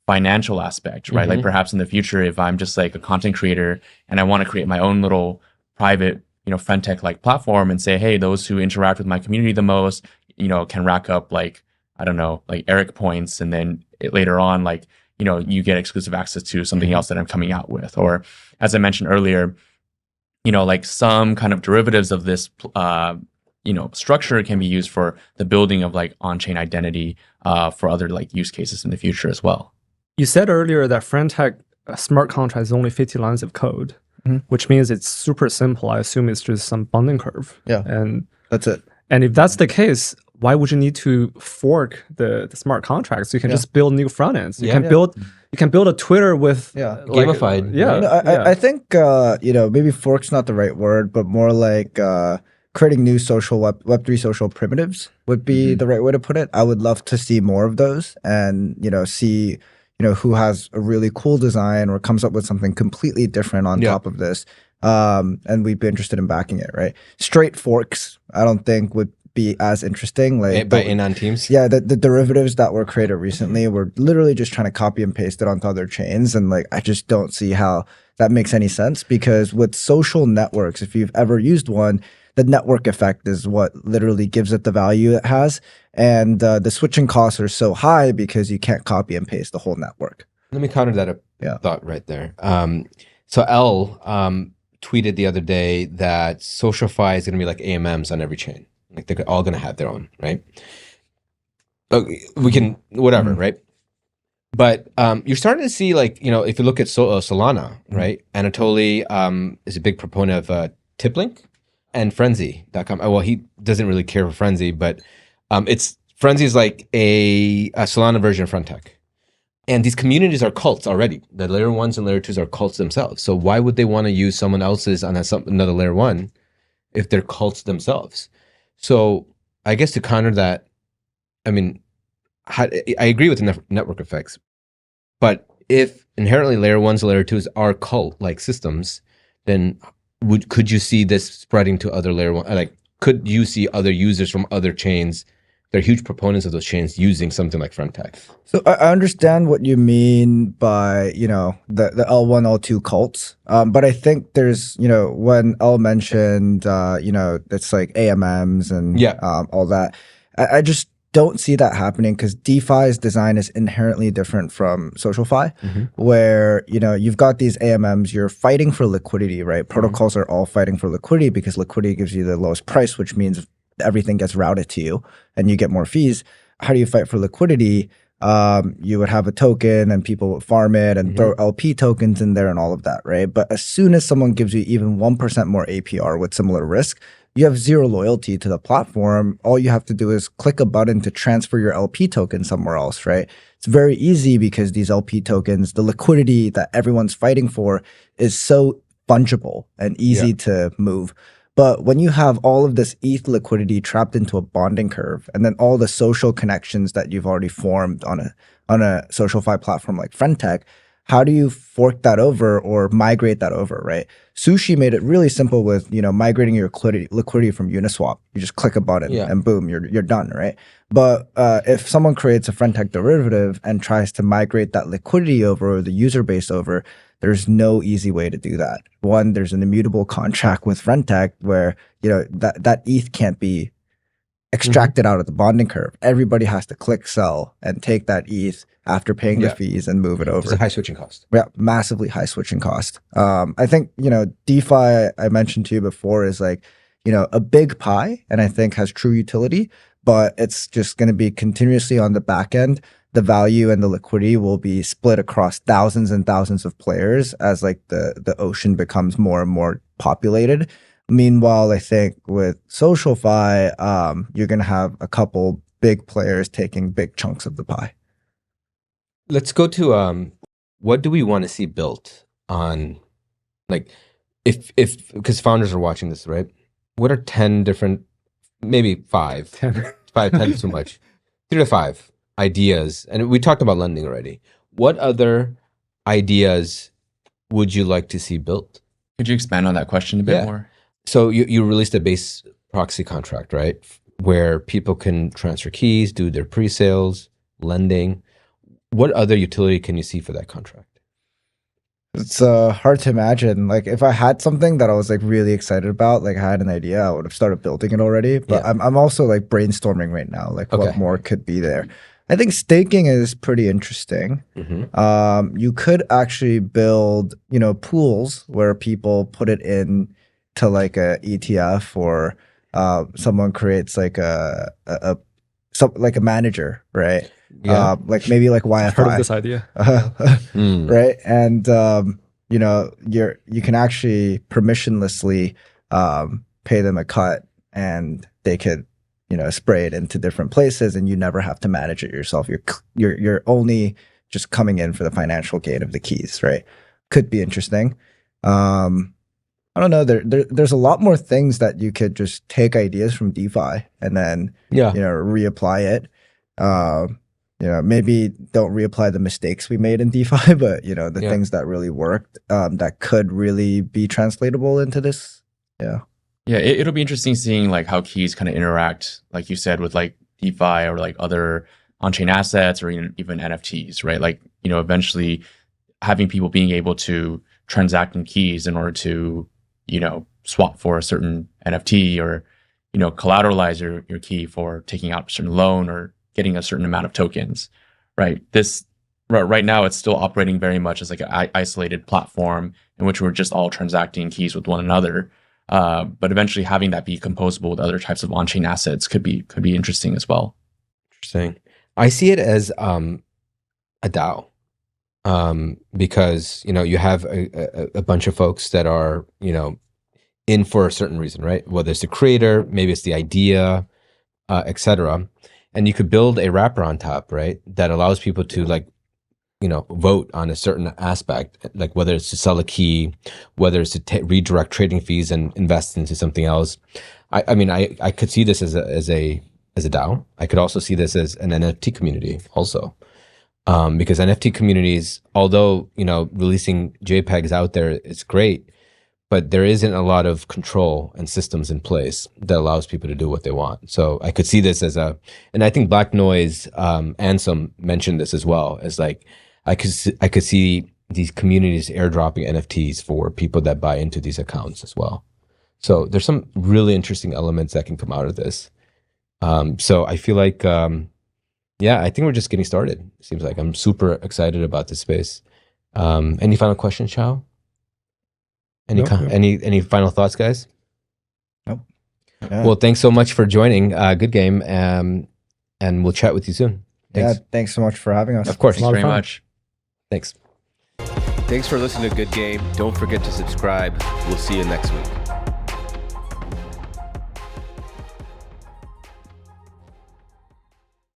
financial aspect, right? Like perhaps in the future, if I'm just like a content creator and I want to create my own little private, Friendtech like platform and say, hey, those who interact with my community the most, can rack up like, I don't know, like Aric points. And then later on, like, you get exclusive access to something else that I'm coming out with. Or as I mentioned earlier, like some kind of derivatives of this, structure can be used for the building of like on-chain identity for other like use cases in the future as well. You said earlier that Friendtech smart contract is only 50 lines of code, which means it's super simple. I assume it's just some bonding curve. Yeah. And that's it. And if that's the case, why would you need to fork the smart contracts? You can just build new front ends. You can build a Twitter with gamified. Yeah. I think maybe fork's not the right word, but more like creating new social Web3 social primitives would be the right way to put it. I would love to see more of those and, see, who has a really cool design or comes up with something completely different on top of this. And we'd be interested in backing it, right? Straight forks, I don't think would be as interesting. Like by Anon teams? Yeah, the derivatives that were created recently were literally just trying to copy and paste it onto other chains. And like, I just don't see how that makes any sense, because with social networks, if you've ever used one, the network effect is what literally gives it the value it has. And the switching costs are so high because you can't copy and paste the whole network. Let me counter that thought right there. So L tweeted the other day that SocialFi is going to be like AMMs on every chain. Like they're all going to have their own, right? We can, whatever, right? But you're starting to see, like, if you look at Solana, right? Anatoly is a big proponent of TipLink and Frenzy.com. Well, he doesn't really care for Frenzy, but Frenzy is like a Solana version of Friendtech. And these communities are cults already. The layer 1s and layer 2s are cults themselves. So why would they want to use someone else's on another layer 1 if they're cults themselves? So I guess to counter that, I mean, I agree with the network effects, but if inherently layer 1s and layer 2s are cult-like systems, then could you see this spreading to other layer 1? Like, could you see other users from other chains? They're huge proponents of those chains using something like Friendtech. So I understand what you mean by, the L1, L2 cults. But I think there's, when L mentioned, it's like AMMs and all that. I just don't see that happening, because DeFi's design is inherently different from SocialFi, where, you've got these AMMs, you're fighting for liquidity, right? Protocols are all fighting for liquidity because liquidity gives you the lowest price, which means everything gets routed to you and you get more fees. How do you fight for liquidity? You would have a token and people would farm it and throw LP tokens in there and all of that, right? But as soon as someone gives you even 1% more APR with similar risk, you have zero loyalty to the platform. All you have to do is click a button to transfer your LP token somewhere else, right? It's very easy because these LP tokens, the liquidity that everyone's fighting for is so fungible and easy to move. But when you have all of this ETH liquidity trapped into a bonding curve, and then all the social connections that you've already formed on a SocialFi platform like Friendtech, how do you fork that over or migrate that over, right? Sushi made it really simple with, migrating your liquidity from Uniswap. You just click a button and boom, you're done, right? But if someone creates a Friendtech derivative and tries to migrate that liquidity over or the user base over, there's no easy way to do that. One, there's an immutable contract with Friendtech where, that ETH can't be extracted out of the bonding curve. Everybody has to click sell and take that ETH after paying the fees and move it over. It's a high switching cost. Yeah, massively high switching cost. I think, DeFi, I mentioned to you before, is like, a big pie, and I think has true utility, but it's just going to be continuously on the back end. The value and the liquidity will be split across thousands and thousands of players as like the ocean becomes more and more populated. Meanwhile, I think with SocialFi, you're going to have a couple big players taking big chunks of the pie. Let's go to what do we want to see built on, like, if because founders are watching this, right? What are 10 different, maybe 5, 10 is too much, 3 to 5 ideas, and we talked about lending already. What other ideas would you like to see built? Could you expand on that question a bit more? So you released a base proxy contract, right? Where people can transfer keys, do their pre-sales, lending. What other utility can you see for that contract? It's hard to imagine. Like, if I had something that I was like really excited about, like I had an idea, I would have started building it already. But I'm also like brainstorming right now, like what more could be there. I think staking is pretty interesting. You could actually build, pools where people put it in to like a ETF, or someone creates like a manager, right? Like maybe like YFI. I've heard of this idea. Right? And you can actually permissionlessly pay them a cut, and they could spray it into different places, and you never have to manage it yourself. You're only just coming in for the financial gain of the keys, right? Could be interesting. I don't know. There's a lot more things that you could just take ideas from DeFi and then reapply it. Maybe don't reapply the mistakes we made in DeFi, but the things that really worked that could really be translatable into this. Yeah, it'll be interesting seeing like how keys kind of interact, like you said, with like DeFi or like other on-chain assets or even NFTs, right? Like, eventually having people being able to transact in keys in order to, swap for a certain NFT or, collateralize your key for taking out a certain loan or getting a certain amount of tokens, right? Right now, it's still operating very much as like an isolated platform in which we're just all transacting keys with one another. But eventually having that be composable with other types of on-chain assets could be interesting as well. Interesting. I see it as a DAO because you have a bunch of folks that are in for a certain reason, right? Whether it's the creator, maybe it's the idea, etc. And you could build a wrapper on top, right? That allows people to like vote on a certain aspect, like whether it's to sell a key, whether it's to redirect trading fees and invest into something else. I could see this as a DAO. I could also see this as an NFT community also, because NFT communities, although releasing JPEGs out there is great, but there isn't a lot of control and systems in place that allows people to do what they want. So I could see this as and I think Black Noise, Ansem mentioned this as well, as like I could see these communities airdropping NFTs for people that buy into these accounts as well. So there's some really interesting elements that can come out of this. So I feel like, I think we're just getting started. It seems like I'm super excited about this space. Any final questions, Qiao? Any final thoughts, guys? Nope. Well, thanks so much for joining. Good game. And we'll chat with you soon. Thanks. Yeah, thanks so much for having us. Of course. Thanks very much. Thanks. Thanks for listening to Good Game. Don't forget to subscribe. We'll see you next week.